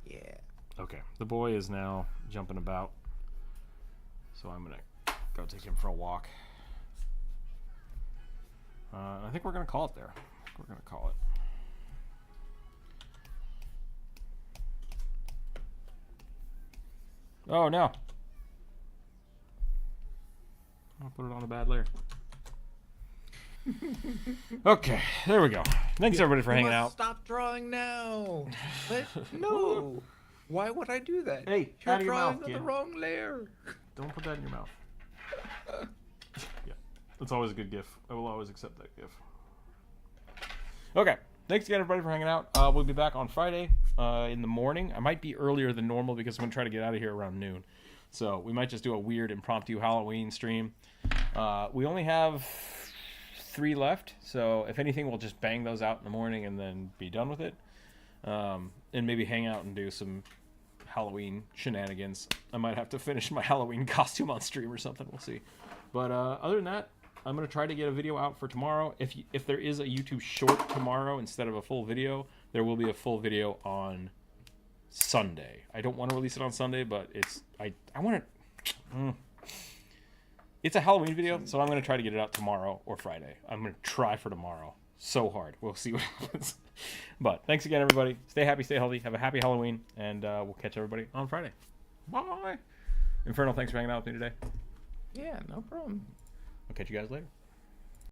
S2: Yeah.
S1: Okay, the boy is now jumping about, so I'm gonna go take him for a walk. I think we're gonna call it there. We're gonna call it. Oh no! I'll put it on a bad layer. Okay, there we go. Thanks everybody for hanging out.
S2: Stop drawing now. But no. Why would I do that?
S1: Hey,
S2: You're
S1: out of your
S2: drawing
S1: mouth,
S2: on
S1: kid.
S2: the wrong layer.
S1: Don't put that in your mouth. Yeah, that's always a good gif. I will always accept that gif. Okay, thanks again everybody for hanging out. We'll be back on Friday in the morning. I might be earlier than normal because I'm going to try to get out of here around noon. So we might just do a weird impromptu Halloween stream. We only have 3 left, so if anything, we'll just bang those out in the morning and then be done with it. And maybe hang out and do some Halloween shenanigans. I might have to finish my Halloween costume on stream or something. We'll see. But other than that, I'm going to try to get a video out for tomorrow. If there is a YouTube short tomorrow instead of a full video, there will be a full video on Sunday. I don't want to release it on Sunday, but I want to... It's a Halloween video, so I'm going to try to get it out tomorrow or Friday. I'm going to try for tomorrow. So hard. We'll see what happens. But thanks again, everybody. Stay happy, stay healthy. Have a happy Halloween, and we'll catch everybody on Friday. Bye. Infernal, thanks for hanging out with me today.
S2: Yeah, no problem.
S1: I'll catch you guys later.